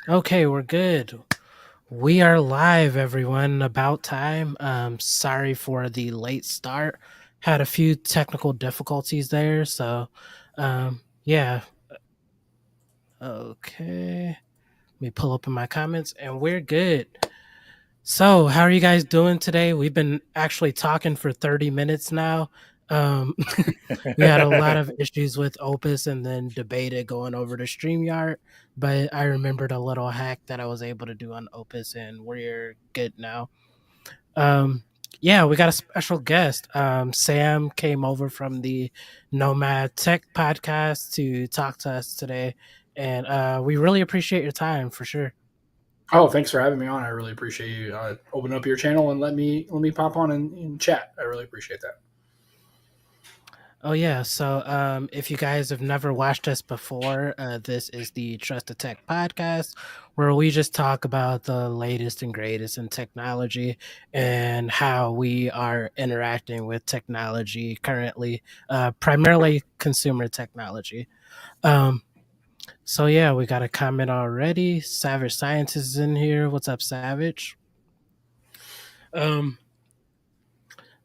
Okay, we're good. We are live, everyone. About time. Sorry for the late start. Had a few technical difficulties there, so yeah. Okay. Let me pull up in my comments, and we're good. So, how are you guys doing today? We've been actually talking for 30 minutes now. Um, we had a lot of issues with Opus and then debated going over to StreamYard, but I remembered a little hack that I was able to do on Opus, and we're good now. Um, yeah, we got a special guest. Sam came over from the Nomad Tech podcast to talk to us today, and we really appreciate your time for sure. Oh, thanks for having me on. I really appreciate you opening up your channel and let me pop on and chat. I really appreciate that. Oh yeah, so if you guys have never watched us before, this is the Trust Tech podcast, where we just talk about the latest and greatest in technology and how we are interacting with technology currently, primarily consumer technology. Um, so yeah, we got a comment already. Savage Scientist is in here. What's up, Savage?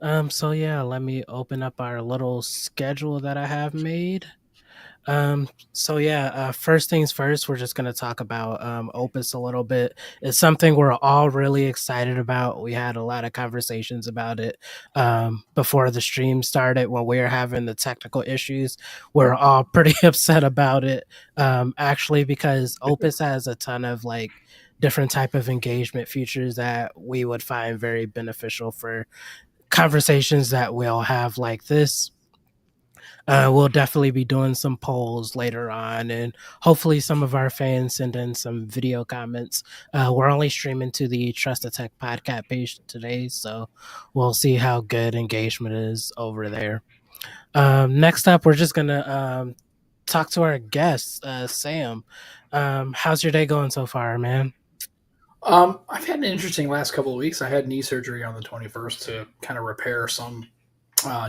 Um, so yeah, let me open up our little schedule that I have made. So yeah, first things first, we're just going to talk about Opus a little bit. It's something we're all really excited about. We had a lot of conversations about it before the stream started when we were having the technical issues. We're all pretty upset about it, actually, because Opus has a ton of like different type of engagement features that we would find very beneficial for conversations that we'll have like this. We'll definitely be doing some polls later on, and hopefully, some of our fans send in some video comments. We're only streaming to the Trust Tech podcast page today, so we'll see how good engagement is over there. Next up, we're just gonna talk to our guest, Sam. How's your day going so far, man? I've had an interesting last couple of weeks. I had knee surgery on the 21st to kind of repair some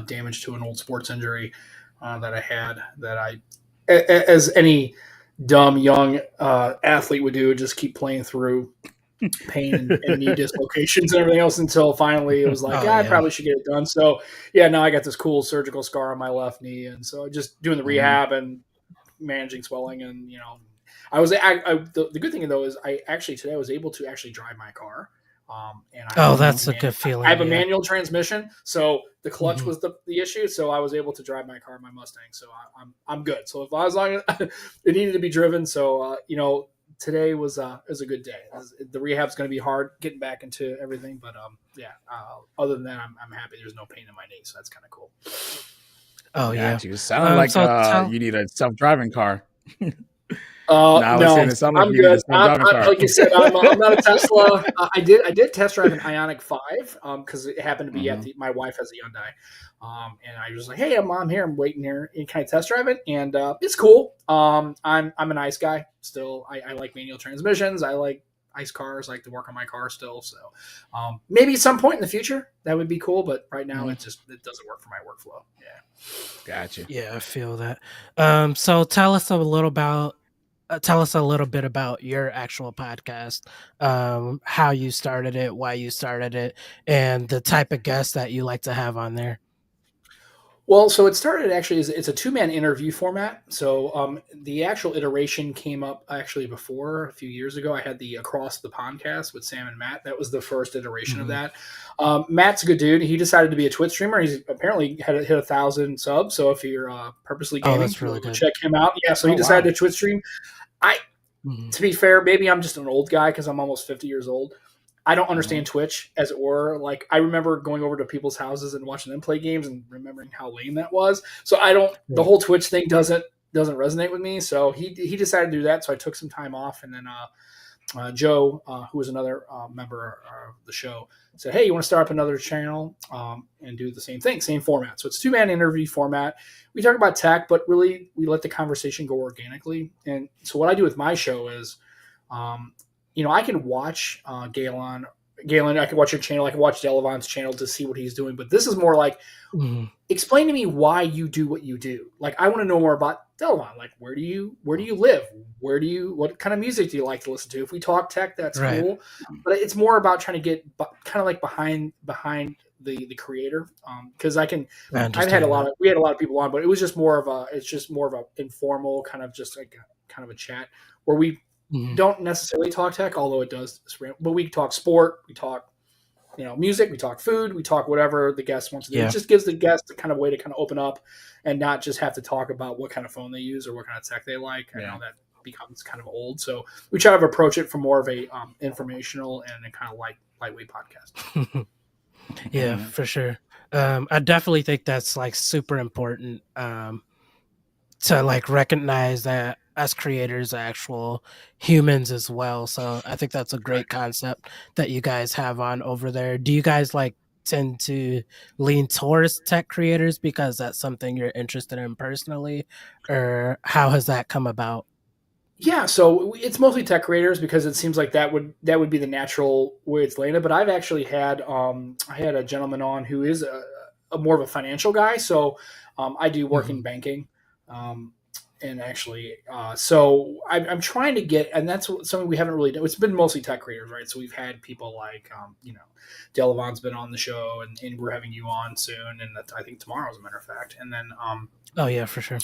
damage to an old sports injury that I had. As any dumb young athlete would do, just keep playing through pain and knee dislocations and everything else until finally it was like, Oh yeah, I yeah. probably should get it done. So yeah, now I got this cool surgical scar on my left knee, and so just doing the Mhm. rehab and managing swelling, and the good thing though is I actually today I was able to actually drive my car. And I Oh, have that's a a good manual. I feeling. have a Yeah. manual transmission, so the clutch Mhm. was the issue. So I was able to drive my car, my Mustang. So I'm good. So if I was long, it needed to be driven. So today was a good day. The rehab's going to be hard getting back into everything, but yeah. Other than that, I'm happy. There's no pain in my knee, so that's kind of cool. Oh yeah. Got you. Sounded like So tell. you need a self-driving car. No, I was saying No, it sounded like I'm you need a good. self-driving car. Like you said, I'm not a Tesla. I did test drive an Ionic 5 because it happened to be at Hmm. the my wife has a Hyundai, and I was like, hey, I'm here, I'm waiting here, and can I test drive it? And it's cool. I'm a nice guy still. I like manual transmissions. I like ice cars. I like to work on my car still. So maybe at some point in the future that would be cool, but right now Hmm. it doesn't work for my workflow. Yeah. Gotcha. Yeah, I feel that. So tell us a little bit about your actual podcast, how you started it, why you started it, and the type of guests that you like to have on there. Well, so it started actually as it's a two-man interview format. So the actual iteration came up actually before a few years ago. I had the Across the Podcast with Sam and Matt. That was the first iteration of Mhm. that. Matt's a good dude. He decided to be a Twitch streamer. He's apparently had hit 1,000 subs. So if you're purposely Oh, gaming, that's go, really go good. check him out. Yeah. So he Oh decided wow. to Twitch stream. I Mhm. To be fair, maybe I'm just an old guy because I'm almost 50 years old. I don't Hmm. understand Twitch, as it were. Like I remember going over to people's houses and watching them play games and remembering how lame that was. So I don't. The Right. whole Twitch thing doesn't resonate with me. So he decided to do that. So I took some time off, and then Joe, who was another member of the show, said, "Hey, you want to start up another channel and do the same thing, same format?" So it's two-man interview format. We talk about tech, but really we let the conversation go organically. And so what I do with my show is, um, I can watch Galen Galen, I can watch your channel. I can watch Delavon's channel to see what he's doing. But this is more like, Mhm. explain to me why you do what you do. Like, I want to know more about Delavon. Like, where do you live? What kind of music do you like to listen to? If we talk tech, that's Right. cool. But it's more about trying to get kind of like behind the creator. Because I I've had understand that. we had a lot of people on, but it was just more of it's just more of a informal kind of just like kind of a chat where we Mhm. don't necessarily talk tech, although it does. But we talk sport, we talk music, we talk food, we talk whatever the guest wants to do. It Yeah. just gives the guest a kind of way to kind of open up and not just have to talk about what kind of phone they use or what kind of tech they like. I Yeah. know that becomes kind of old, so we try to approach it from more of a informational and a kind of lightweight podcast. Yeah, for sure. I definitely think that's like super important. To like recognize that as creators are actual humans as well. So I think that's a Right. great concept that you guys have on over there. Do you guys like tend to lean towards tech creators because that's something you're interested in personally, or how has that come about? Yeah, so it's mostly tech creators because it seems like that would be the natural way it's landed. But I've actually had I had a gentleman on who is a more of a financial guy. So I do work in Mhm. banking, um, and actually, so I'm trying to get, and that's something we haven't really done. It's been mostly tech creators, right? So we've had people like Delavon's been on the show, and we're having you on soon, and I think tomorrow, as a matter of fact, and then Oh yeah, for sure.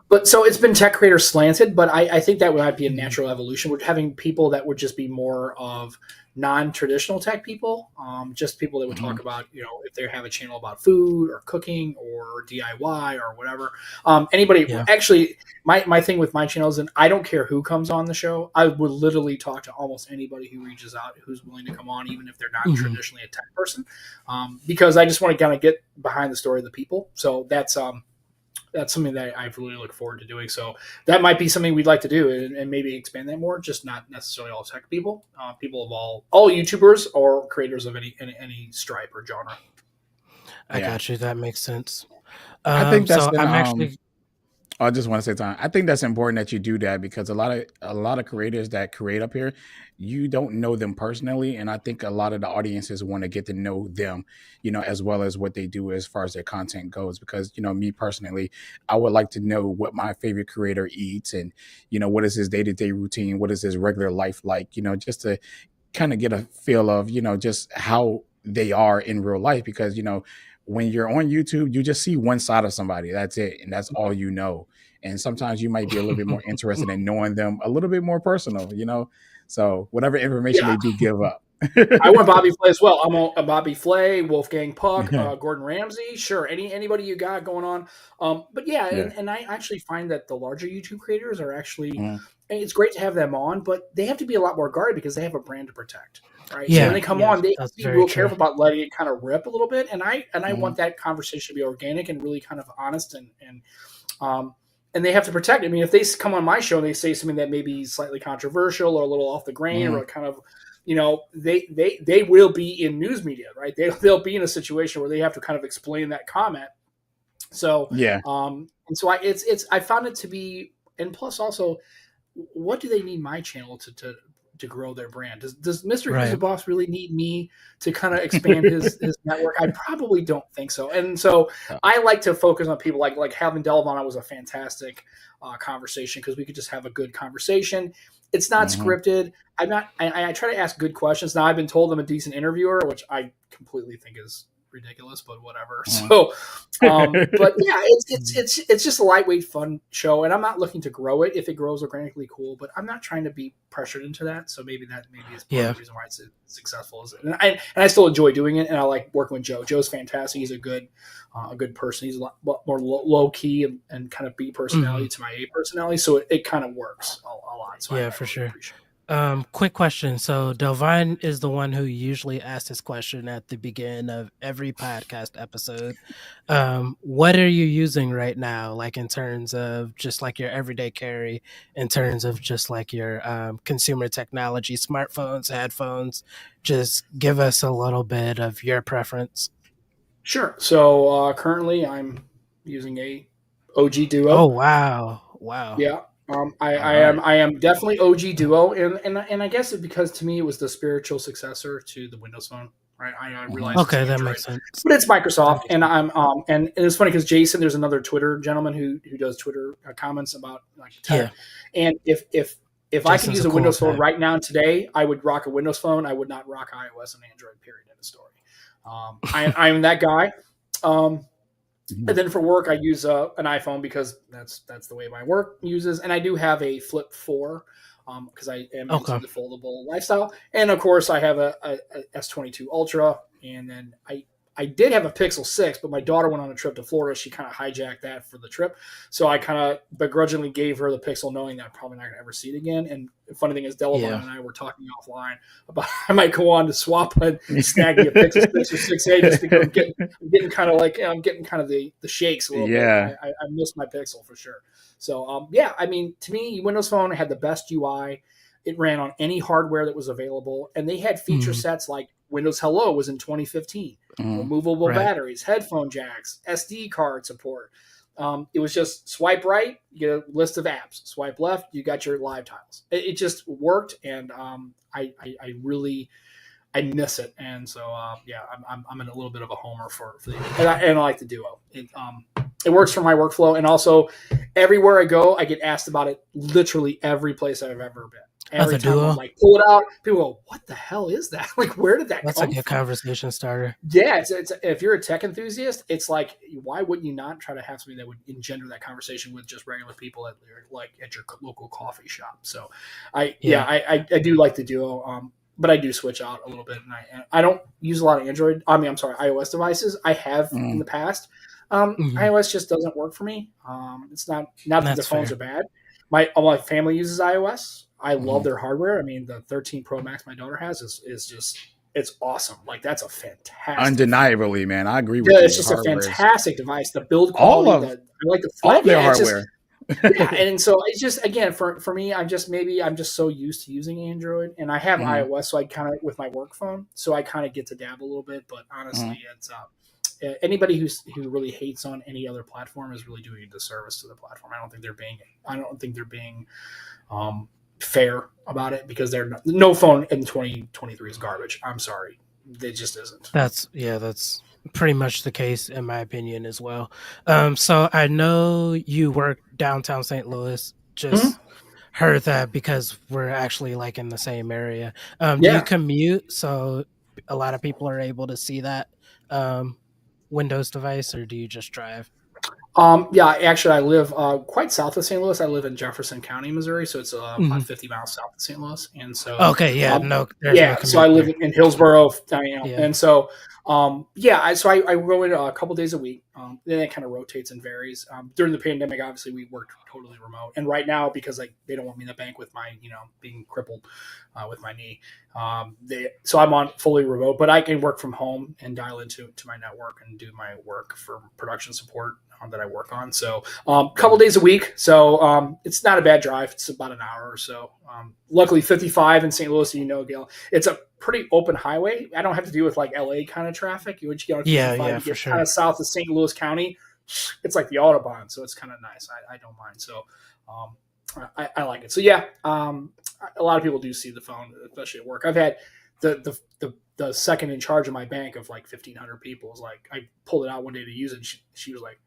but so it's been tech creator slanted, but I think that might be a Mhm. natural evolution. We're having people that would just be more of non-traditional tech people, just people that would Mhm. talk about, if they have a channel about food or cooking or DIY or whatever. Anybody, Yeah. actually, my thing with my channel is, and I don't care who comes on the show. I would literally talk to almost anybody who reaches out, who's willing to come on, even if they're not Mhm. traditionally a tech person, because I just want to kind of get behind the story of the people. So that's something that I really look forward to doing. So that might be something we'd like to do, and maybe expand that more. Just not necessarily all tech people, people of all YouTubers or creators of any stripe or genre. I Yeah. got you. That makes sense. I think that's So an I'm actually I just want to say, Tom, I think that's important that you do that because a lot of creators that create up here, you don't know them personally, and I think a lot of the audiences want to get to know them, as well as what they do as far as their content goes. Because me personally, I would like to know what my favorite creator eats, and what is his day to day routine, what is his regular life like, just to kind of get a feel of just how they are in real life because when you're on YouTube you just see one side of somebody, that's it, and that's all and sometimes you might be a little bit more interested in knowing them a little bit more personal, so whatever information Yeah, they do give up. I want Bobby Flay as well. I'm a Bobby Flay, Wolfgang Puck, Gordon Ramsay. Sure, anybody you got going on. But yeah, Yeah. and I actually find that the larger YouTube creators are actually, Mhm. and it's great to have them on, but they have to be a lot more guarded because they have a brand to protect, right? So when Yeah. they come yeah, on, they have to that's be very real true. careful about letting it kind of rip a little bit. And I want Mhm. that conversation to be organic and really kind of honest um, and they have to protect. I mean, if they come on my show and they say something that may be slightly controversial or a little off the grain Mhm. or kind of, they will be in news media, right? They'll be in a situation where they have to kind of explain that comment. So, Yeah. and so I found it to be, and plus also, what do they need my channel to grow their brand? Does Mr. Who's the Right. Boss really need me to kind of expand his network? I probably don't think so. And so Yeah. I like to focus on people like having Delvon. Was a fantastic conversation because we could just have a good conversation. It's not Mhm. scripted. I'm not. I try to ask good questions. Now I've been told I'm a decent interviewer, which I completely think is ridiculous, but whatever. Mhm. So, but yeah, Mhm. it's just a lightweight, fun show, and I'm not looking to grow it. If it grows organically, cool. But I'm not trying to be pressured into that. So maybe is part of Yeah. the reason why it's successful. And I still enjoy doing it, and I like working with Joe. Joe's fantastic. He's a good person. He's a lot more low key and kind of B Mhm. personality to my A personality. So it kind of works a lot. So Yeah, I for really sure. appreciate it. Quick question. So Delvine is the one who usually asks this question at the beginning of every podcast episode. What are you using right now, like in terms of just like your everyday carry, in terms of just like your consumer technology, smartphones, headphones? Just give us a little bit of your preference. Sure. So currently I'm using a OG Oh Duo. wow, wow. Yeah. All right. I am definitely OG Duo, and I guess it because to me it was the spiritual successor to the Windows Phone. Right, I Mhm. realize it's Okay, that Android, makes sense. but it's That Microsoft, makes and sense. and it's funny because Jason, there's another Twitter gentleman who does Twitter comments about like tech, Yeah, and if I could Jason's use a a cool Windows Phone guy. right now today, I would rock a Windows Phone. I would not rock iOS and Android. Period. End of story. I'm that guy. Um, and Mhm. then for work, I use an iPhone because that's the way my work uses, and I do have a Flip 4 because I am into Okay. the foldable lifestyle, and of course I have a S22 Ultra, and then I did have a Pixel 6, but my daughter went on a trip to Florida. She kind of hijacked that for the trip. So I kind of begrudgingly gave her the Pixel, knowing that I'm probably not going to ever see it again. And the funny thing is, Delavon Yeah. and I were talking offline about I might go on to swap and snag me a Pixel 6 or 6A just because I'm getting kind of like I'm getting kind of the shakes a little bit. Yeah. I miss my Pixel for sure. So yeah, I mean, to me, Windows Phone had the best UI. It ran on any hardware that was available, and they had feature Mhm. sets like Windows Hello was in 2015, Mhm. removable Right. batteries, headphone jacks, SD card support. It was just swipe right, you get a list of apps. Swipe left, you got your live tiles. It just worked, and I really I miss it, and so yeah, I'm in a little bit of a homer for the and I like the Duo. It works for my workflow, and also everywhere I go, I get asked about it. Literally every place I've ever been. Every The time I'm duo. like pull it out, people go, "What the hell is that? Like, where did that That's a come good from?" conversation starter. Yeah, it's if you're a tech enthusiast, it's like why wouldn't you not try to have something that would engender that conversation with just regular people at like at your local coffee shop? So, Yeah. I do like the Duo, but I do switch out a little bit, and I don't use a lot of Android. I mean, I'm sorry, iOS devices. I have in the Mhm. past. Mhm. iOS just doesn't work for me. It's not that the That's phones fair. are bad. My all my family uses iOS. I love Mhm. their hardware. I mean, the 13 Pro Max my daughter has is just it's awesome. Like that's a fantastic phone. Undeniably, man. I agree with Yeah, you. it's The just a hardware is fantastic device. The build all quality, of I like the all flat. of their Yeah, it's just hardware. yeah, and so it's just again for me, I'm just so used to using Android, and I have Mhm. iOS, so I kind of with my work phone, so I kind of get to dab a little bit. But honestly, Mhm. it's anybody who really hates on any other platform is really doing a disservice to the platform. I don't think they're being um, fair about it because they're not, no phone in 2023 is garbage. I'm sorry, it just isn't. That's pretty much the case in my opinion as well. So I know you work downtown St. Louis. Mhm. Just heard that because we're actually like in the same area. Do you Yeah, commute so a lot of people are able to see that um, Windows device, or do you just drive? Yeah, actually, I live quite south of St. Louis. I live in Jefferson County, Missouri, so it's Hmm. about 50 miles south of St. Louis. And so, Okay, yeah, no, there's no yeah, so I commute live there. in Hillsboro, Yeah, and so, yeah, I go in a couple days a week. Then it kind of rotates and varies. During the pandemic, obviously, we worked totally remote, and right now, because like they don't want me in the bank with my, being crippled with my knee, so I'm on fully remote, but I can work from home and dial into my network and do my work for production support that I work on. So a couple Mhm. days a week. So it's not a bad drive. It's about an hour or so. Luckily, 55 in St. Louis, Gil, it's a pretty open highway. I don't have to deal with like LA kind of traffic. You get on yeah, 55, yeah, you for get kind sure. of south of St. Louis County. It's like the Autobahn, so it's kind of nice. I don't mind. So um, I like it. So yeah, a lot of people do see the phone, especially at work. I've had the second in charge of my bank of like 1,500 people is like I pulled it out one day to use it. And she was like,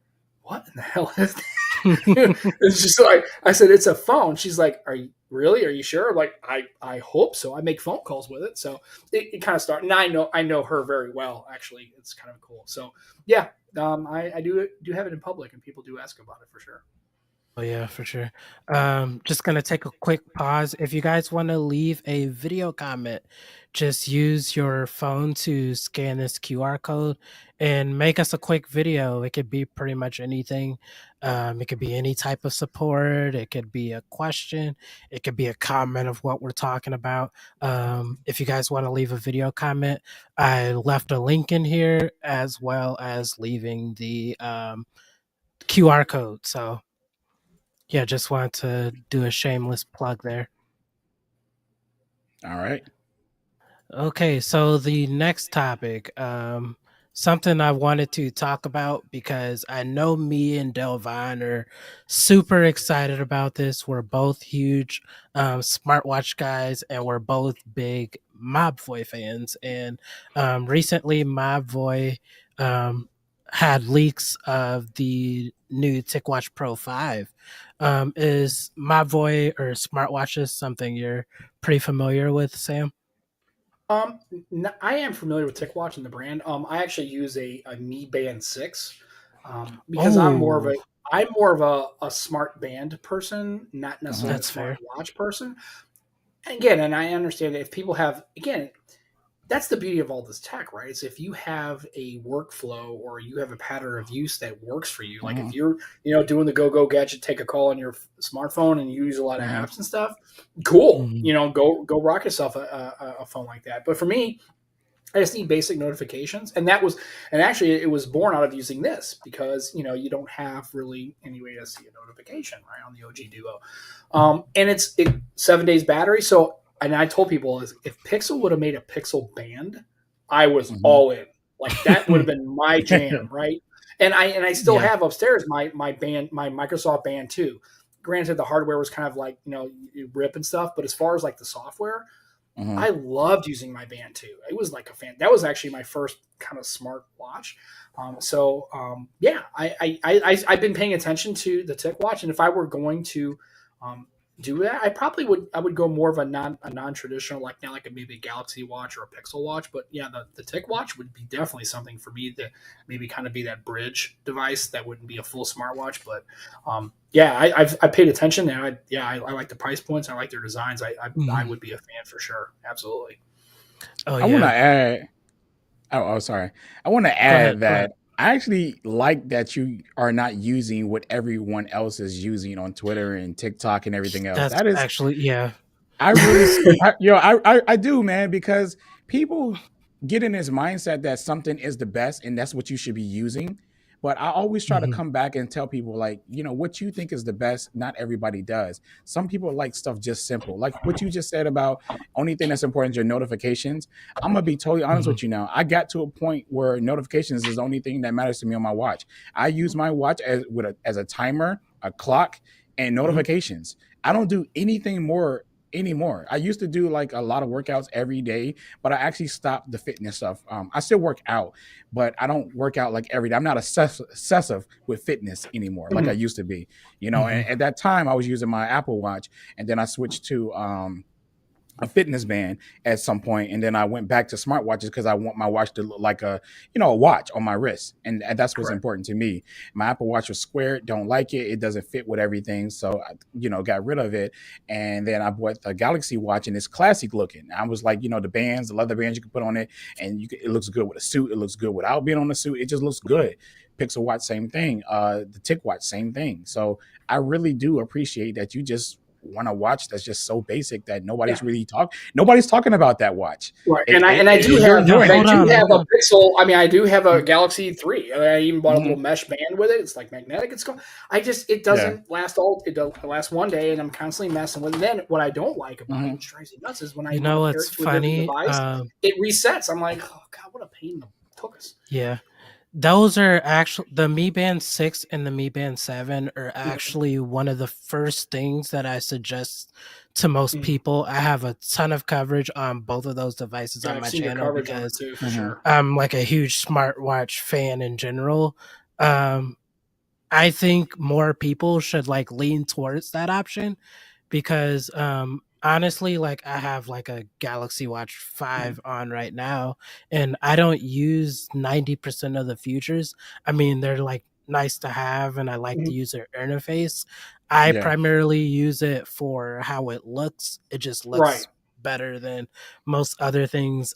"What in the hell is that?" It's just like I said, it's a phone. She's like, "Are you really? Are you sure?" I'm like, I hope so. I make phone calls with it, so it kind of started. And I know her very well. Actually, it's kind of cool. So yeah, I do have it in public, and people do ask about it for sure. Oh yeah, for sure. Just gonna take a quick pause. If you guys want to leave a video comment, just use your phone to scan this QR code and make us a quick video. It could be pretty much anything. It could be any type of support. It could be a question. It could be a comment of what we're talking about. If you guys want to leave a video comment, I left a link in here as well as leaving the QR code. So yeah, just wanted to do a shameless plug there. All right. Okay, so the next topic, something I wanted to talk about because I know me and Delvine are super excited about this. We're both huge smartwatch guys, and we're both big Mobvoi fans. And recently, Mobvoi um, had leaks of the new TicWatch Pro 5. Is Mobvoi or smartwatches something you're pretty familiar with, Sam? I am familiar with TicWatch and the brand. I actually use a Mi Band 6 because Oh, I'm more of a smart band person, not necessarily a Hmm. that's smart fair. watch person. Again, and I understand that if people have, again, that's the beauty of all this tech, right? Is if you have a workflow or you have a pattern of use that works for you, like if Hmm. you're, doing the go gadget, take a call on your smartphone and you use a lot of Hmm. apps and stuff, cool. Mhm. Go rock yourself a phone like that. But for me, I just need basic notifications, and actually, it was born out of using this because you don't have really any way to see a notification right on the OG Duo, and it's 7 days battery. So, and I told people if Pixel would have made a Pixel band, I was Hmm. all in. Like that would have been my jam, right? And I still Yeah. have upstairs my Microsoft Band 2. Granted, the hardware was kind of like you rip and stuff, but as far as like the software, Hmm. I loved using my band too. It was like a fan. That was actually my first kind of smart watch. Yeah, I've been paying attention to the Tick Watch, and if I were going to um, do that, I would go more of a non traditional like now like a maybe a Galaxy Watch or a Pixel Watch. But yeah, the Tick Watch would be definitely something for me to maybe kind of be that bridge device that wouldn't be a full smartwatch, but yeah, I paid attention, and I like the price points. I like their designs. I Mhm. would be a fan for sure. Absolutely. Oh I want to yeah. add. Oh, sorry. I want to Go ahead. add Go ahead. that I actually like that you are not using what everyone else is using on Twitter and TikTok and everything else. That's That is actually yeah. I really, I do, man, because people get in this mindset that something is the best and that's what you should be using. But I always try to Mhm. come back and tell people, like, what you think is the best, not everybody does. Some people like stuff just simple, like what you just said about only thing that's important is your notifications. I'm gonna be totally honest Mhm. with you now. I got to a point where notifications is the only thing that matters to me on my watch. I use my watch as a timer, a clock, and Mhm. notifications. I don't do anything more anymore. I used to do like a lot of workouts every day, but I actually stopped the fitness stuff. I still work out, but I don't work out like every day. I'm not obsessive with fitness anymore like I Mhm. used to be. And Mhm. at that time I was using my Apple Watch, and then I switched to a fitness band at some point, and then I went back to smartwatches because I want my watch to look like a watch on my wrist, and that's what's Correct. important to me. My Apple Watch was square, don't like it. It doesn't fit with everything, so I got rid of it, and then I bought the Galaxy Watch, and it's classic looking. I was like, the bands, the leather bands you can put on it, and it looks good with a suit. It looks good without being on a suit. It just looks good. Pixel Watch, same thing. The Tick Watch, same thing. So I really do appreciate that you just want to watch that's just so basic that Yeah. nobody's talking about that watch. Right. it, it, And I do and you're have No, enjoying and I it. hold do on, have hold a on. Pixel. I mean, I do have a Mhm. Galaxy 3. I even bought a little Mhm. mesh band with it. It's like magnetic. It's called. It Yeah. doesn't last it doesn't last one day, and I'm constantly messing with it. And then what I don't like about it, Mhm. which drives me nuts, is when I You want know to pair what's it to a different funny? device, it resets. I'm like, oh god, what a pain in the tuchus. Yeah. Those are actually the Mi Band 6 and the Mi Band 7 are Mhm. actually one of the first things that I suggest to most Mhm. people. I have a ton of coverage on both of those devices Yeah, on I've my seen your channel coverage on it because too, for Mhm. sure. I'm like a huge smartwatch fan in general. Um, I think more people should like lean towards that option because honestly like I have like a Galaxy Watch Mhm. 5 on right now and I don't use 90% of the features. I mean, they're like nice to have and I like the Mhm. user interface. I Yeah. primarily use it for how it looks. It just Right. looks better than most other things,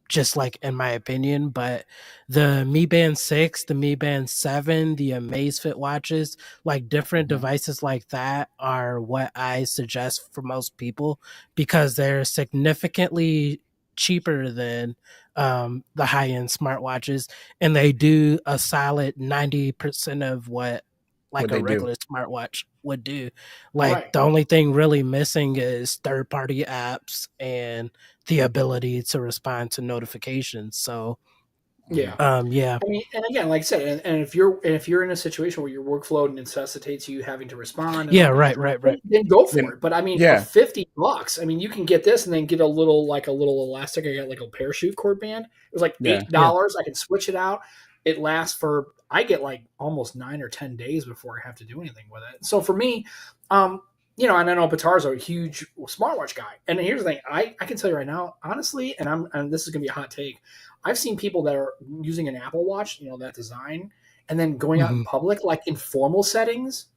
just like in my opinion. But the Mi Band 6, the Mi Band 7, the Amazfit watches, like different Mhm. devices like that are what I suggest for most people because they're significantly cheaper than the high end smartwatches, and they do a solid 90% of what like What a they do. regular smartwatch would do. Like Right. the only thing really missing is third party apps and the ability to respond to notifications. So Yeah. Yeah. I mean, and again, like I said, and if you're in a situation where your workload necessitates you having to respond and Yeah. all that, Right. Right. Right. then go for Then it. But I mean, for yeah, $50, I mean, you can get this and then get a little a little elastic. I got like a parachute cord band. It was like yeah. eight Yeah. dollars. I can switch it out. It lasts for I get like almost 9 or 10 days before I have to do anything with it. So for me, um, and I know Batar's a huge smartwatch guy. And here's the thing, I can tell you right now, honestly, and this is gonna be a hot take. I've seen people that are using an Apple Watch, that design, and then going out in Hmm. public, like in formal settings,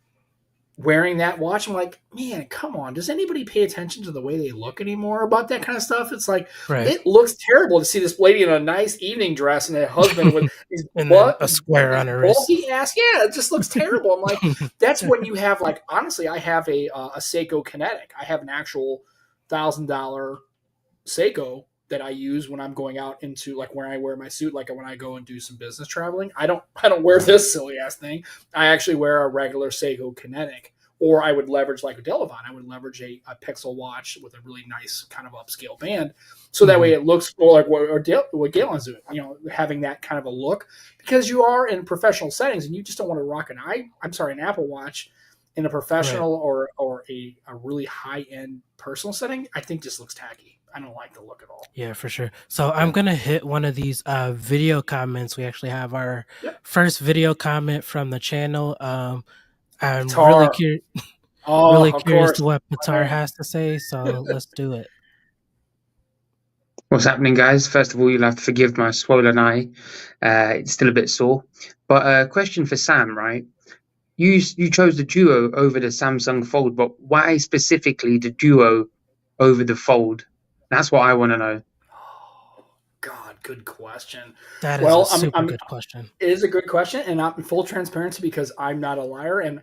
wearing that watch. I'm like, man, come on. Does anybody pay attention to the way they look anymore about that kind of stuff? It's like, Right. it looks terrible to see this lady in a nice evening dress and a husband with these And then a square these on her wrist. bulky ass. Yeah, it just looks terrible. I'm like, that's when you have like, honestly, I have a Seiko Kinetic. I have an actual $1,000 Seiko that I use when I'm going out into like where I wear my suit, like when I go and do some business traveling. I don't wear this silly ass thing. I actually wear a regular Seiko Kinetic, or I would leverage like a Delavan. I would leverage a Pixel watch with a really nice kind of upscale band, so that Hmm. way it looks more like what Galen's doing. Having that kind of a look, because you are in professional settings and you just don't want to rock an Apple Watch in a Right. professional or a really high end personal setting. I think just looks tacky. I don't like the look at all. Yeah, for sure. So I'm Yeah. gonna hit one of these video comments. We actually have our Yep. first video comment from the channel. I'm Guitar. Oh, really of curious course. to what My Pitar man. has to say. So let's do it. What's happening, guys? First of all, you'll have to forgive my swollen eye. It's still a bit sore. But a question for Sam, right? You chose the Duo over the Samsung Fold, but why specifically the Duo over the Fold? That's what I want to know. Oh, God, good question. That is a Well, super good question. it is a good question, and I'm in full transparency because I'm not a liar, and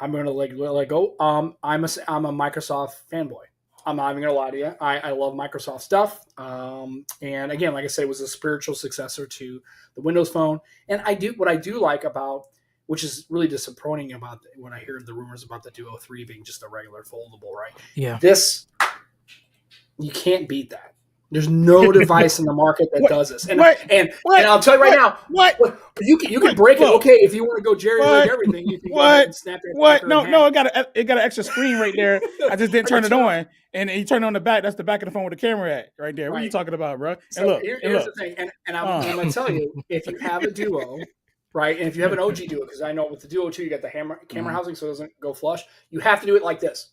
I'm going to let go. I'm a Microsoft fanboy. I'm not even going to lie to you. I love Microsoft stuff. And again, like I said, it was a spiritual successor to the Windows Phone. And what I do like about, which is really disappointing about when I hear the rumors about the Duo 3 being just a regular foldable, right? Yeah. This, you can't beat that. There's no device in the market that What? does this. And What? and and What? I'll tell you right What? now, What? you can What? break it. Look. Okay, if you want to go jerry rig What? everything, you can go ahead What? and snap that What? sucker in No, no, half. it got an extra screen right there. I just didn't I got turn it two. on, and you turn it on the back. That's the back of the phone with the camera at right there. What are you Right. talking about, bro? So And look, here's the thing, and I'm going to tell you, if you have a Duo, right, and if you have an OG Duo, because I know with the Duo 2, you got the camera Mhm. housing, so it doesn't go flush. You have to do it like this.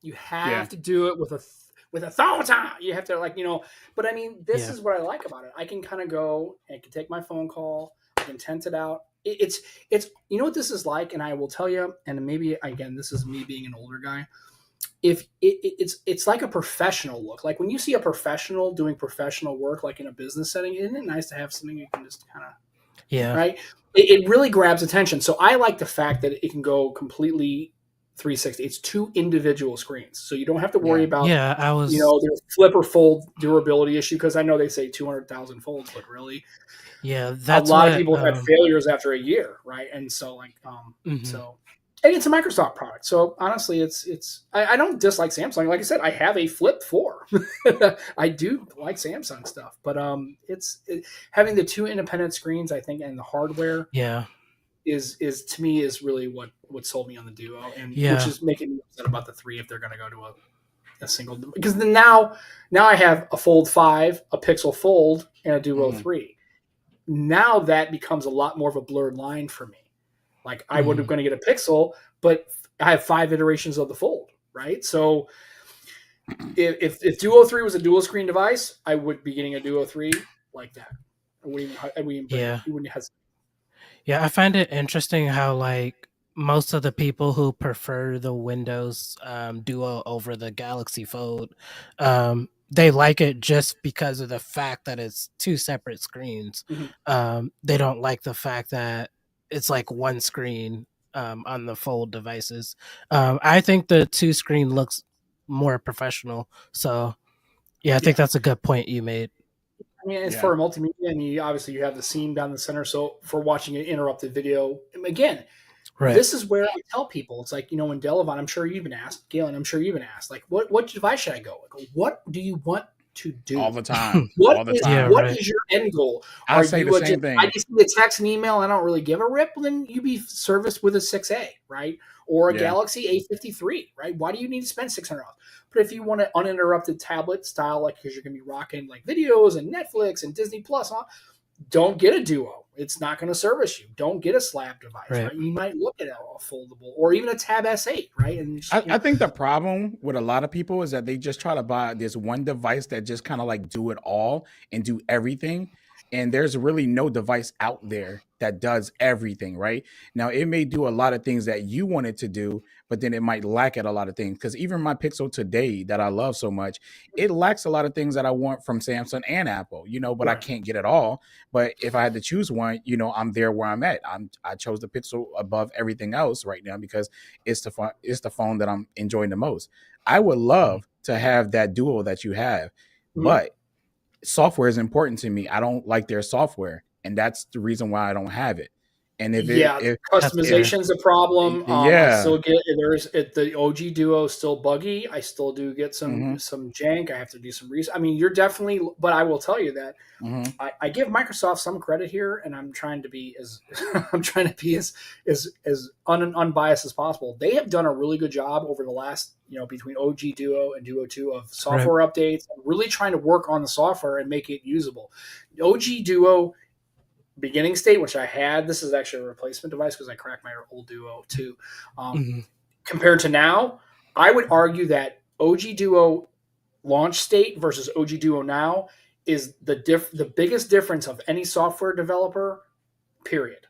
You Yeah, have to do it with a thumb time. You have to But I mean, this Yeah. is what I like about it. I can kind of go. I can take my phone call. I can tent it out. It's you know what this is like, and I will tell you. And maybe again, this is me being an older guy. If it's like a professional look, like when you see a professional doing professional work, like in a business setting, isn't it nice to have something you can just kind of Yeah. right? It really grabs attention. So I like the fact that it can go completely 360. It's two individual screens, so you don't have to worry yeah, about Yeah. I was. the flip or fold durability issue. Because I know they say 200,000 folds, but really, Yeah. a That's lot of what. people have had failures after a year, right? And so Mhm. so. And it's a Microsoft product, so honestly, I don't dislike Samsung. Like I said, I have a Flip 4. I do like Samsung stuff, but having the two independent screens, I think, and the hardware Yeah. is to me is really what sold me on the Duo, and which Yeah. is making me upset about the 3 if they're going to go to a single, because then now I have a Fold 5, a Pixel Fold, and a Duo mhm, 3. Now that becomes a lot more of a blurred line for me. Like I would have Mhm. going to get a Pixel, but I have 5 iterations of the Fold, right? So if Duo 3 was a dual screen device, I would be getting a Duo 3 like that. I wouldn't bring it. Yeah. You wouldn't have. Yeah, I find it interesting how like most of the people who prefer the Windows Duo over the Galaxy Fold, they like it just because of the fact that it's two separate screens. Mhm. They don't like the fact that it's like one screen on the Fold devices. I think the two screen looks more professional. So yeah, I think Yeah. that's a good point you made. I mean, it's yeah, for a multimedia, and you have the seam down the center. So for watching an interrupted video, again, Right. this is where I tell people, it's like, when Delavan, I'm sure you've been asked, Galen, I'm sure you've been asked, like, what device should I go? Like, what do you want to do? all the time, What all the is Yeah, time. what right. is your end goal? I Are say the you just same I thing. just need a text and email? I don't really give a rip. Well, then you be serviced with a 6A, right? Or a Yeah. Galaxy A53, right? Why do you need to spend $600? But if you want an uninterrupted tablet style, like because you're gonna be rocking like videos and Netflix and Disney Plus, don't get a Duo. It's not going to service you. Don't get a slab device, Right. right? You might look at a foldable or even a Tab S8, right? And just, I think the problem with a lot of people is that they just try to buy this one device that just kind of like do it all and do everything. And there's really no device out there that does everything, right? Now, it may do a lot of things that you want it to do, but then it might lack at a lot of things. Because even my Pixel today that I love so much, it lacks a lot of things that I want from Samsung and Apple, but I right. can't get it all. But if I had to choose one, I'm there where I'm at. I chose the Pixel above everything else right now because it's the phone that I'm enjoying the most. I would love to have that Duo that you have, Mhm. but software is important to me. I don't like their software, and that's the reason why I don't have it. And Yeah, That's if fair. customization's a problem. I yeah, still get the OG Duo is still buggy. I still do get mm-hmm, some jank. I have to do some research. I mean, you're definitely, but I will tell you that mm-hmm, I give Microsoft some credit here, and I'm trying to be as I'm trying to be as unbiased as possible. They have done a really good job over the last between OG Duo and Duo 2 of Right. software updates, and really trying to work on the software and make it usable. OG Duo beginning state, which I had, this is actually a replacement device because I cracked my old Duo too. Um, Hmm. Compared to now, I would argue that OG Duo launch state versus OG Duo now is the biggest difference of any software developer. Period.